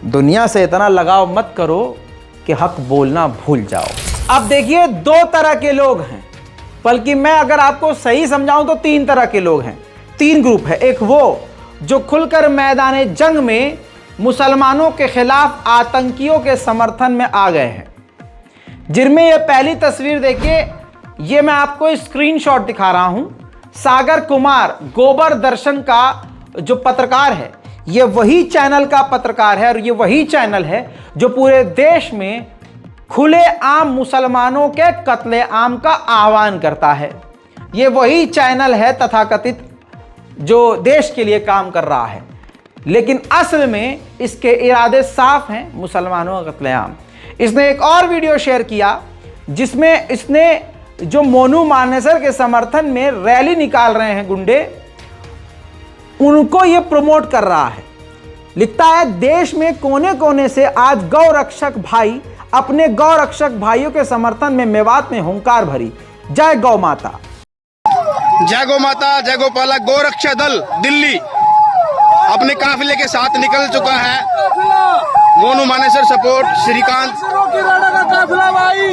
दुनिया से इतना लगाव मत करो कि हक बोलना भूल जाओ। अब देखिए, 2 तरह के लोग हैं, बल्कि मैं अगर आपको सही समझाऊं तो 3 तरह के लोग हैं, 3 ग्रुप है। एक वो जो खुलकर मैदान जंग में मुसलमानों के खिलाफ आतंकियों के समर्थन में आ गए हैं, जिनमें ये पहली तस्वीर देखिए, ये मैं आपको स्क्रीनशॉट दिखा रहा हूं। सागर कुमार गोबर दर्शन का जो पत्रकार है, ये वही चैनल का पत्रकार है और ये वही चैनल है जो पूरे देश में खुले आम मुसलमानों के कत्ले आम का आह्वान करता है। ये वही चैनल है तथाकथित जो देश के लिए काम कर रहा है, लेकिन असल में इसके इरादे साफ हैं, मुसलमानों का कत्लेआम। इसने एक और वीडियो शेयर किया जिसमें इसने जो मोनू मानेसर के समर्थन में रैली निकाल रहे हैं गुंडे, उनको ये प्रमोट कर रहा है। लिखता है, देश में कोने कोने से आज गौ रक्षक भाई अपने गौ रक्षक भाइयों के समर्थन में मेवात में हुंकार भरी। जय गौ माता। जय गौ माता, जय गोपाला। गौरक्षा दल दिल्ली अपने काफिले के साथ निकल चुका है। मोनू मानेसर सपोर्ट श्रीकांत काफिला भाई।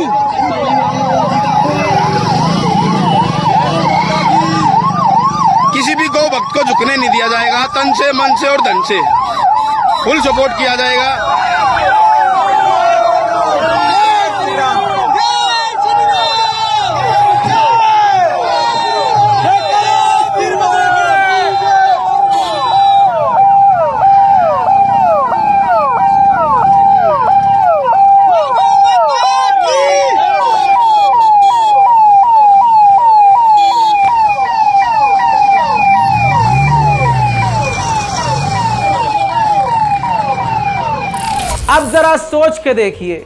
किसी भी गौ भक्त को झुकने नहीं दिया जाएगा। तन से, मन से और धन से फुल सपोर्ट किया जाएगा। अब जरा सोच के देखिए,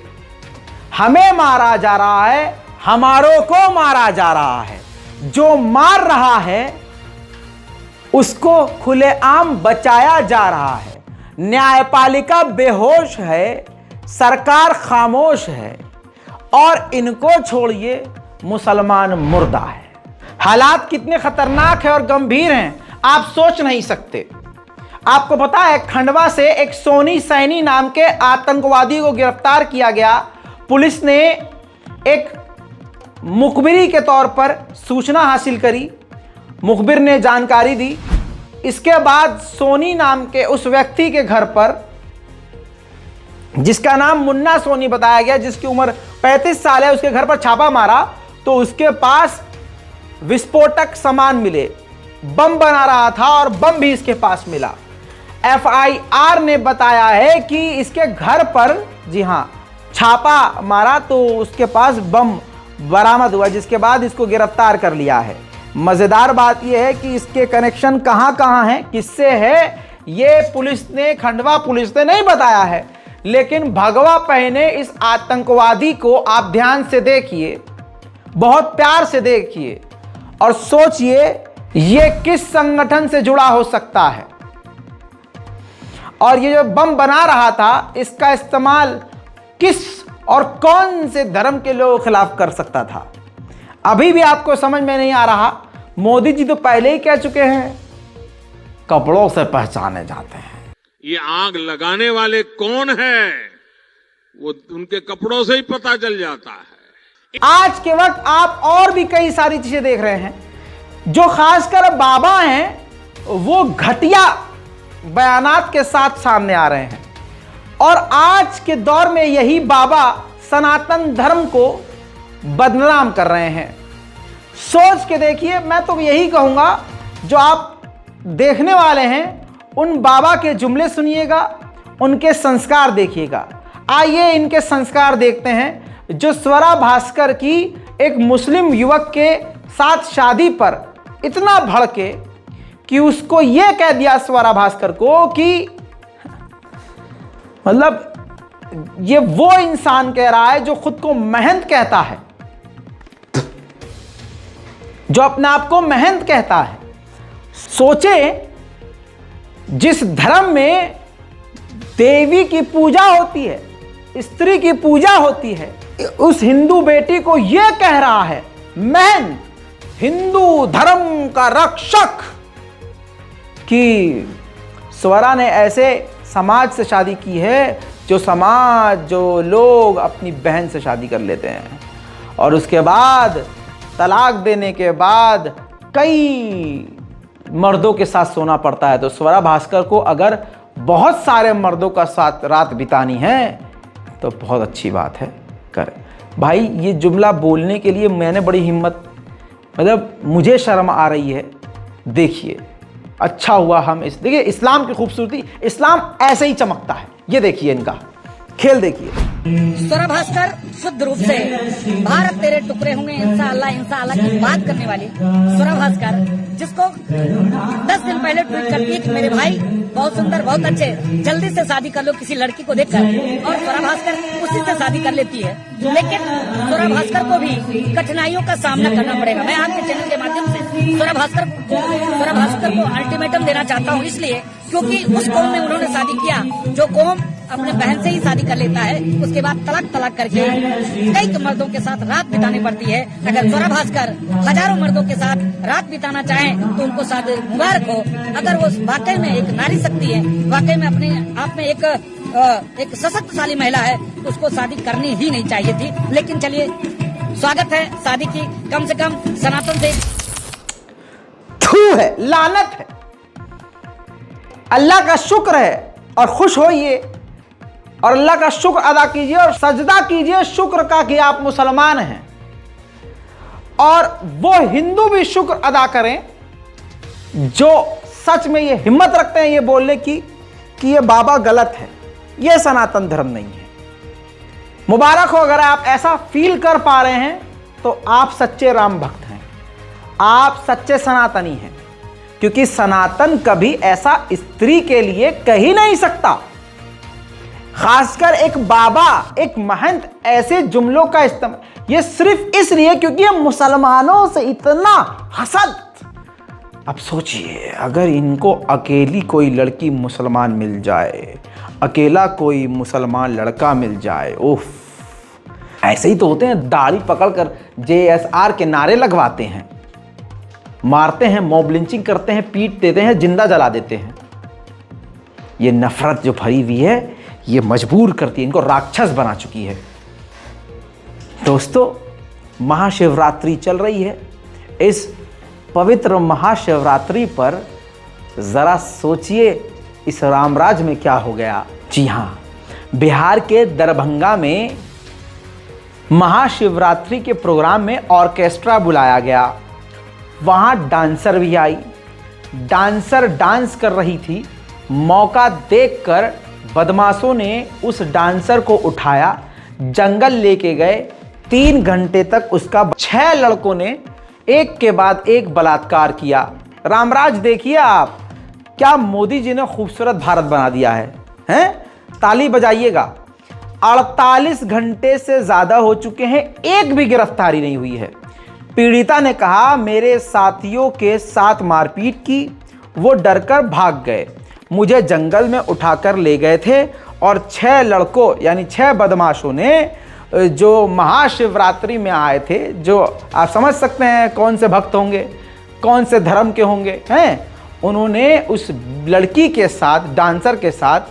हमें मारा जा रहा है, हमारों को मारा जा रहा है। जो मार रहा है उसको खुलेआम बचाया जा रहा है। न्यायपालिका बेहोश है, सरकार खामोश है और इनको छोड़िए, मुसलमान मुर्दा है। हालात कितने खतरनाक हैं और गंभीर हैं आप सोच नहीं सकते। आपको पता है, खंडवा से एक सोनी सैनी नाम के आतंकवादी को गिरफ्तार किया गया। पुलिस ने एक मुखबिरी के तौर पर सूचना हासिल करी, मुखबिर ने जानकारी दी। इसके बाद सोनी नाम के उस व्यक्ति के घर पर, जिसका नाम मुन्ना सोनी बताया गया, जिसकी उम्र 35 साल है, उसके घर पर छापा मारा तो उसके पास विस्फोटक सामान मिले। बम बना रहा था और बम भी इसके पास मिला। FIR ने बताया है कि इसके घर पर, जी हां, छापा मारा तो उसके पास बम बरामद हुआ, जिसके बाद इसको गिरफ्तार कर लिया है। मजेदार बात यह है कि इसके कनेक्शन कहां हैं, किससे है, ये पुलिस ने, खंडवा पुलिस ने नहीं बताया है। लेकिन भगवा पहने इस आतंकवादी को आप ध्यान से देखिए, बहुत प्यार से देखिए और सोचिए ये किस संगठन से जुड़ा हो सकता है। और ये जो बम बना रहा था, इसका इस्तेमाल किस और कौन से धर्म के लोगों के खिलाफ कर सकता था, अभी भी आपको समझ में नहीं आ रहा। मोदी जी तो पहले ही कह चुके हैं, कपड़ों से पहचाने जाते हैं। ये आग लगाने वाले कौन है, वो उनके कपड़ों से ही पता चल जाता है। आज के वक्त आप और भी कई सारी चीजें देख रहे हैं, जो खासकर बाबा हैं वो घटिया बयानात के साथ सामने आ रहे हैं। और आज के दौर में यही बाबा सनातन धर्म को बदनाम कर रहे हैं। सोच के देखिए, मैं तो यही कहूंगा, जो आप देखने वाले हैं उन बाबा के जुमले सुनिएगा, उनके संस्कार देखिएगा। आइए इनके संस्कार देखते हैं, जो स्वरा भास्कर की एक मुस्लिम युवक के साथ शादी पर इतना भड़के कि उसको यह कह दिया स्वरा भास्कर को कि, मतलब ये वो इंसान कह रहा है जो खुद को महंत कहता है, जो अपने आप को महंत कहता है। सोचे, जिस धर्म में देवी की पूजा होती है, स्त्री की पूजा होती है, उस हिंदू बेटी को यह कह रहा है महंत, हिंदू धर्म का रक्षक, कि स्वरा ने ऐसे समाज से शादी की है, जो लोग अपनी बहन से शादी कर लेते हैं और उसके बाद तलाक देने के बाद कई मर्दों के साथ सोना पड़ता है। तो स्वरा भास्कर को अगर बहुत सारे मर्दों का साथ रात बितानी है तो बहुत अच्छी बात है, करें। भाई ये जुमला बोलने के लिए मैंने बड़ी हिम्मत, मतलब मुझे शर्म आ रही है। देखिए अच्छा हुआ हम देखिए इस्लाम की खूबसूरती, इस्लाम ऐसे ही चमकता है। ये देखिए इनका खेल देखिए। स्वरा भास्कर शुद्ध रूप से भारत तेरे टुकड़े होंगे इंशाअल्लाह की बात करने वाली स्वरा भास्कर, जिसको 10 दिन पहले ट्वीट करती है कि मेरे भाई बहुत सुंदर, बहुत अच्छे, जल्दी से शादी कर लो किसी लड़की को देखकर, और स्वरा भास्कर उसी से शादी कर लेती है। लेकिन स्वरा भास्कर को भी कठिनाइयों का सामना करना पड़ेगा। मैं आपके चैनल के माध्यम से स्वरा भास्कर को अल्टीमेटम देना चाहता हूँ, इसलिए क्योंकि उस कौम में उन्होंने शादी किया जो कौम अपने बहन से ही शादी कर लेता है, उसके बाद तलाक करके कई मर्दों के साथ रात बितानी पड़ती है। अगर स्वरा भास्कर हजारों मर्दों के साथ रात बिताना चाहें तो उनको शादी मुबारक हो। अगर वो वाकई में एक नारी शक्ति है, वाकई में अपने आप में एक सशक्तशाली महिला है, तो उसको शादी करनी ही नहीं चाहिए थी। लेकिन चलिए, स्वागत है शादी की, कम से कम सनातन से थू है, लानत है। अल्लाह का शुक्र है और खुश होइए और अल्लाह का शुक्र अदा कीजिए और सजदा कीजिए शुक्र का कि आप मुसलमान हैं, और वो हिंदू भी शुक्र अदा करें जो सच में ये हिम्मत रखते हैं ये बोलने की कि ये बाबा गलत है, ये सनातन धर्म नहीं है। मुबारक हो अगर आप ऐसा फील कर पा रहे हैं तो आप सच्चे राम भक्त हैं, आप सच्चे सनातनी हैं, क्योंकि सनातन कभी ऐसा स्त्री के लिए कह ही नहीं सकता। खासकर एक बाबा, एक महंत ऐसे जुमलों का इस्तेमाल, ये सिर्फ इसलिए क्योंकि ये मुसलमानों से इतना हसद। अब सोचिए अगर इनको अकेली कोई लड़की मुसलमान मिल जाए, अकेला कोई मुसलमान लड़का मिल जाए, उफ, ऐसे ही तो होते हैं, दाढ़ी पकड़कर JSR के नारे लगवाते हैं, मारते हैं, मॉब लिंचिंग करते हैं, पीट देते हैं, जिंदा जला देते हैं। ये नफरत जो भरी हुई है ये मजबूर करती है, इनको राक्षस बना चुकी है। दोस्तों महाशिवरात्रि चल रही है, इस पवित्र महाशिवरात्रि पर जरा सोचिए इस रामराज में क्या हो गया। जी हाँ, बिहार के दरभंगा में महाशिवरात्रि के प्रोग्राम में ऑर्केस्ट्रा बुलाया गया, वहां डांसर भी आई, डांसर डांस कर रही थी, मौका देखकर बदमाशों ने उस डांसर को उठाया, जंगल लेके गए, 3 घंटे तक उसका 6 लड़कों ने एक के बाद एक बलात्कार किया। रामराज देखिए आप, क्या मोदी जी ने खूबसूरत भारत बना दिया है, हैं? ताली बजाइएगा। 48 घंटे से ज्यादा हो चुके हैं, एक भी गिरफ्तारी नहीं हुई है। पीड़िता ने कहा मेरे साथियों के साथ मारपीट की, वो डरकर भाग गए, मुझे जंगल में उठाकर ले गए थे और 6 लड़कों यानी 6 बदमाशों ने जो महाशिवरात्रि में आए थे, जो आप समझ सकते हैं कौन से भक्त होंगे, कौन से धर्म के होंगे, हैं, उन्होंने उस लड़की के साथ, डांसर के साथ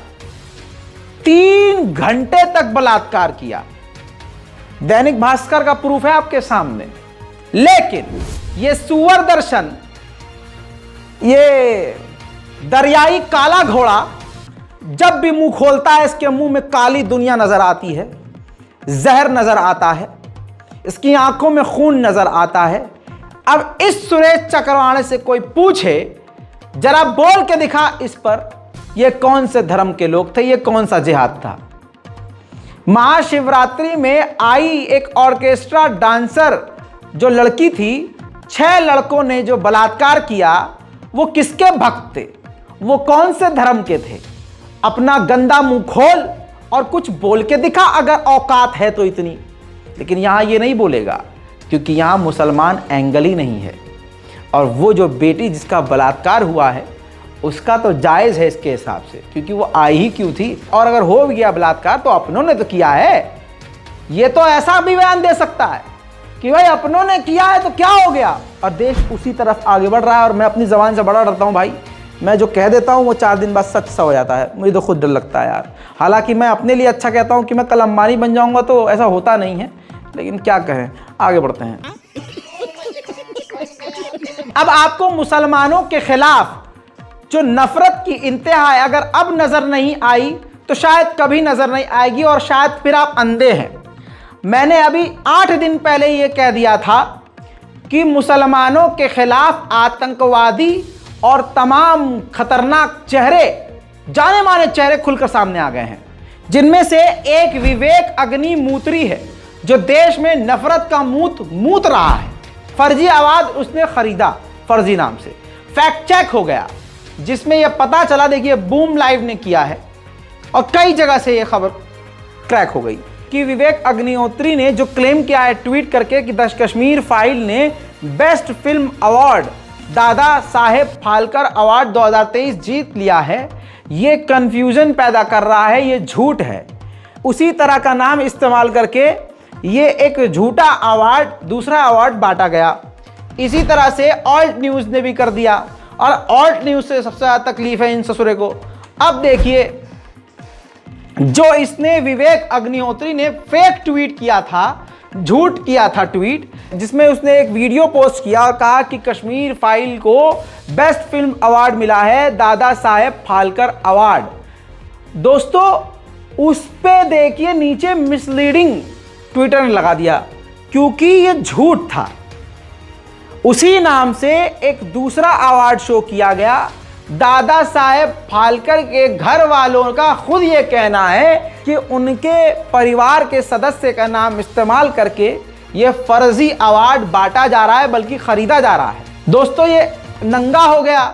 3 घंटे तक बलात्कार किया। दैनिक भास्कर का प्रूफ है आपके सामने। लेकिन ये सुअर दर्शन, ये दरियाई काला घोड़ा जब भी मुंह खोलता है इसके मुंह में काली दुनिया नजर आती है, जहर नजर आता है, इसकी आंखों में खून नजर आता है। अब इस सुरेश चक्रवाणे से कोई पूछे, जरा बोल के दिखा इस पर, ये कौन से धर्म के लोग थे, ये कौन सा जिहाद था। महाशिवरात्रि में आई एक ऑर्केस्ट्रा डांसर जो लड़की थी, 6 लड़कों ने जो बलात्कार किया, वो किसके भक्त थे, वो कौन से धर्म के थे। अपना गंदा मुंह खोल और कुछ बोल के दिखा अगर औकात है तो इतनी। लेकिन यहां ये नहीं बोलेगा क्योंकि यहां मुसलमान एंगल ही नहीं है, और वो जो बेटी जिसका बलात्कार हुआ है उसका तो जायज़ है इसके हिसाब से, क्योंकि वो आई ही क्यों थी, और अगर हो भी गया बलात्कार तो अपनों ने तो किया है। ये तो ऐसा भी बयान दे सकता है कि भाई अपनों ने किया है तो क्या हो गया, और देश उसी तरफ आगे बढ़ रहा है। और मैं अपनी ज़बान से बड़ा डरता हूँ भाई, मैं जो कह देता हूँ वो 4 दिन बाद सच सा हो जाता है, मुझे तो खुद डर लगता है यार। हालांकि मैं अपने लिए अच्छा कहता हूँ कि मैं कल अंबानी बन जाऊँगा, तो ऐसा होता नहीं है, लेकिन क्या कहें, आगे बढ़ते हैं। अब आपको मुसलमानों के खिलाफ जो नफरत की इंतहा है, अगर अब नजर नहीं आई तो शायद कभी नजर नहीं आएगी, और शायद फिर आप अंधे हैं। मैंने अभी 8 दिन पहले ये कह दिया था कि मुसलमानों के खिलाफ आतंकवादी और तमाम खतरनाक चेहरे, जाने माने चेहरे खुलकर सामने आ गए हैं, जिनमें से एक विवेक अग्निहोत्री है जो देश में नफरत का मूत रहा है। फर्जी आवाज उसने खरीदा फर्जी नाम से, फैक्ट चेक हो गया जिसमें यह पता चला, देखिए बूम लाइव ने किया है और कई जगह से यह खबर क्रैक हो गई कि विवेक अग्निहोत्री ने जो क्लेम किया है ट्वीट करके कि द कश्मीर फाइल ने best film award Dada Saheb Phalke award 2023 जीत लिया है, ये कंफ्यूजन पैदा कर रहा है, ये झूठ है। उसी तरह का नाम इस्तेमाल करके ये एक झूठा अवार्ड, दूसरा अवार्ड बांटा गया। इसी तरह से ऑल्ट न्यूज़ ने भी कर दिया और ऑल्ट न्यूज़ से सबसे ज़्यादा तकलीफ है इन ससुरे को। अब देखिए, जो इसने विवेक अग्निहोत्री ने फेक ट्वीट किया था, झूठ किया था ट्वीट, जिसमें उसने एक वीडियो पोस्ट किया और कहा कि कश्मीर फाइल को बेस्ट फिल्म अवार्ड मिला है, दादा साहेब फाल्के अवार्ड। दोस्तों, उस पे देखिए नीचे मिसलीडिंग ट्विटर ने लगा दिया क्योंकि ये झूठ था। उसी नाम से एक दूसरा अवार्ड शो किया गया। दादा साहेब फाल्के के घर वालों का खुद ये कहना है कि उनके परिवार के सदस्य का नाम इस्तेमाल करके ये फर्जी अवार्ड बांटा जा रहा है, बल्कि खरीदा जा रहा है। दोस्तों, ये नंगा हो गया।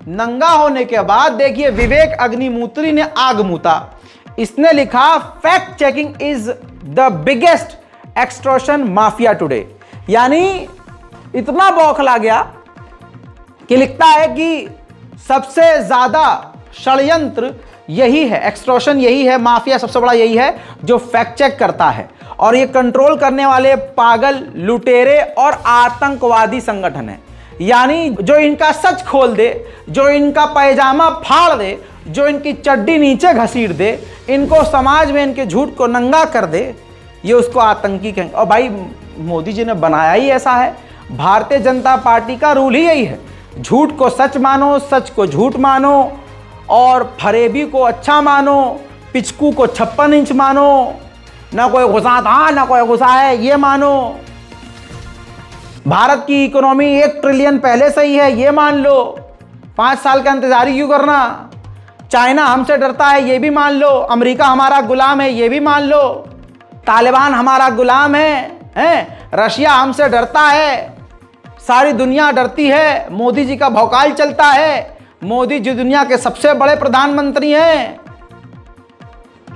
नंगा होने के बाद देखिए विवेक अग्निहोत्री ने आग मूता। इसने लिखा fact checking is the biggest extortion mafia today, यानी इतना बौखला गया कि लिखता है कि सबसे ज्यादा षड्यंत्र यही है, एक्सटॉर्शन यही है, माफिया सबसे बड़ा यही है जो फैक्ट चेक करता है, और ये कंट्रोल करने वाले पागल, लुटेरे और आतंकवादी संगठन है। यानी जो इनका सच खोल दे, जो इनका पैजामा फाड़ दे, जो इनकी चड्डी नीचे घसीट दे, इनको समाज में इनके झूठ को नंगा कर दे, ये उसको आतंकी कहेंगे। और भाई मोदी जी ने बनाया ही ऐसा है, भारतीय जनता पार्टी का रूल ही यही है, झूठ को सच मानो, सच को झूठ मानो, और फरेबी को अच्छा मानो, पिचकू को 56 इंच मानो, ना कोई गुस्सा था ना कोई गुस्सा है ये मानो, भारत की इकोनॉमी 1 ट्रिलियन पहले से ही है ये मान लो, 5 साल का इंतजार क्यों करना, चाइना हमसे डरता है ये भी मान लो, अमेरिका हमारा गुलाम है ये भी मान लो, तालिबान हमारा गुलाम है, रशिया हमसे डरता है, सारी दुनिया डरती है, मोदी जी का भौकाल चलता है, मोदी जी दुनिया के सबसे बड़े प्रधानमंत्री हैं।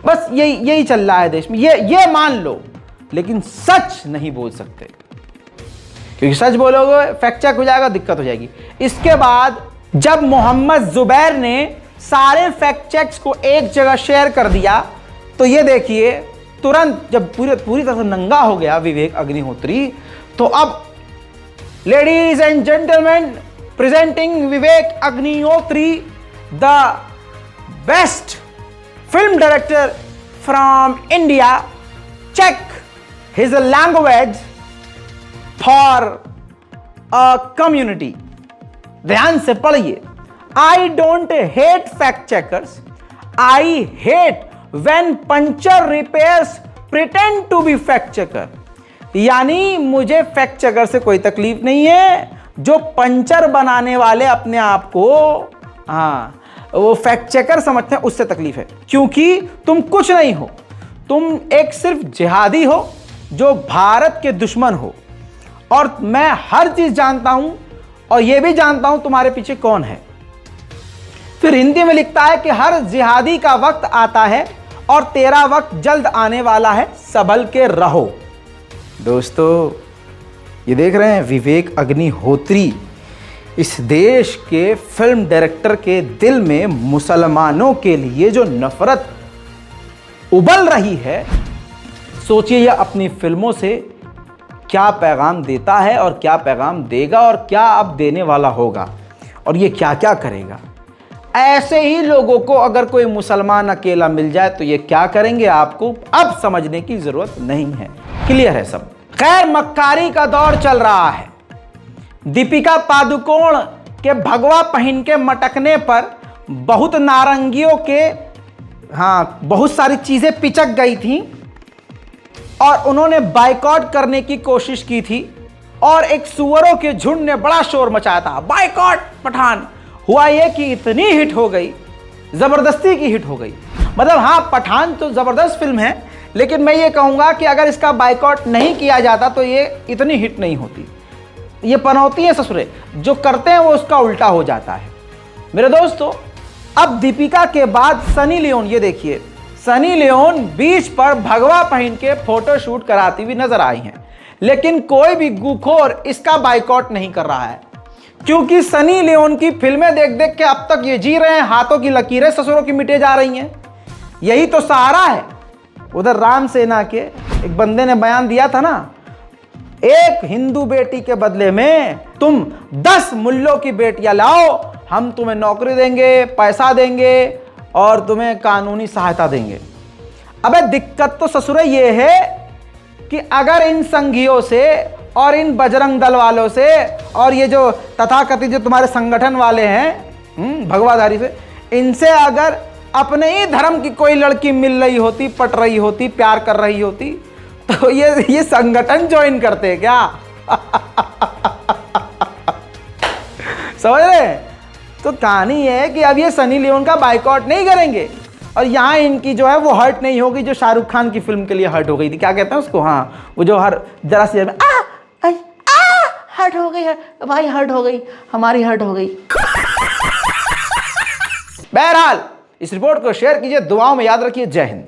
बस यही चल रहा है देश में, ये मान लो, लेकिन सच नहीं बोल सकते, क्योंकि सच बोलोगे फैक्ट चेक हो जाएगा, दिक्कत हो जाएगी। इसके बाद जब मोहम्मद जुबैर ने सारे फैक्ट चेक्स को एक जगह शेयर कर दिया, तो ये देखिए तुरंत जब पूरी तरह से नंगा हो गया विवेक अग्निहोत्री, तो अब ladies and gentleman, presenting Vivek Agnihotri, the best film director from India, check his language for a community। ध्यान से पढ़िए, I don't hate fact checkers, I hate when puncher repairs pretend to be fact checker। यानी मुझे fact checker से कोई तकलीफ नहीं है, जो पंचर बनाने वाले अपने आप को वो फैक्ट चेकर समझते हैं उससे तकलीफ है, क्योंकि तुम कुछ नहीं हो, तुम एक सिर्फ जिहादी हो जो भारत के दुश्मन हो, और मैं हर चीज जानता हूं और यह भी जानता हूं तुम्हारे पीछे कौन है। फिर हिंदी में लिखता है कि हर जिहादी का वक्त आता है और तेरा वक्त जल्द आने वाला है, संभल के रहो। दोस्तों, ये देख रहे हैं विवेक अग्निहोत्री, इस देश के फिल्म डायरेक्टर के दिल में मुसलमानों के लिए जो नफरत उबल रही है, सोचिए यह अपनी फिल्मों से क्या पैगाम देता है और क्या पैगाम देगा और क्या अब देने वाला होगा, और ये क्या क्या करेगा। ऐसे ही लोगों को अगर कोई मुसलमान अकेला मिल जाए तो ये क्या करेंगे, आपको अब समझने की जरूरत नहीं है, क्लियर है सब। खैर, मक्कारी का दौर चल रहा है। दीपिका पादुकोण के भगवा पहन के मटकने पर बहुत नारंगियों के बहुत सारी चीजें पिचक गई थी, और उन्होंने बाइकआउट करने की कोशिश की थी और एक सुअरों के झुंड ने बड़ा शोर मचाया था, बाइकआउट पठान। हुआ यह कि इतनी हिट हो गई, जबरदस्ती की हिट हो गई। मतलब हाँ, पठान तो जबरदस्त फिल्म है, लेकिन मैं ये कहूंगा कि अगर इसका बाइकआउट नहीं किया जाता तो ये इतनी हिट नहीं होती। ये पनौती है ससुरे, जो करते हैं वो उसका उल्टा हो जाता है। मेरे दोस्तों, अब दीपिका के बाद सनी लियोन, ये देखिए सनी लियोन बीच पर भगवा पहन के फोटो शूट कराती हुई नजर आई हैं, लेकिन कोई भी गुखोर इसका बाइकआउट नहीं कर रहा है, क्योंकि सनी लियोन की फिल्में देख देख के अब तक ये जी रहे हैं, हाथों की लकीरें ससुरों की मिटे जा रही हैं। यही तो सहारा है। उधर राम सेना के एक बंदे ने बयान दिया था ना, एक हिंदू बेटी के बदले में तुम 10 मुल्लों की बेटियां लाओ, हम तुम्हें नौकरी देंगे, पैसा देंगे और तुम्हें कानूनी सहायता देंगे। अबे दिक्कत तो ससुरे ये है कि अगर इन संघियों से और इन बजरंग दल वालों से और ये जो तथाकथित जो तुम्हारे संगठन वाले हैं भगवाधारी से, इनसे अगर अपने ही धर्म की कोई लड़की मिल रही होती, पट रही होती, प्यार कर रही होती, तो ये संगठन ज्वाइन करते क्या? समझ रहे? तो कहानी ये है कि अब ये सनी लियोन का बाइकआउट नहीं करेंगे और यहाँ इनकी जो है वो हर्ट नहीं होगी, जो शाहरुख खान की फिल्म के लिए हर्ट हो गई थी। क्या कहते हैं उसको? हाँ, वो जो हर जरा सी में हर्ट हो गई है भाई, हर्ट हो गई, हमारी हर्ट हो गई। बहरहाल इस रिपोर्ट को शेयर कीजिए, दुआओं में याद रखिए। जय हिंद।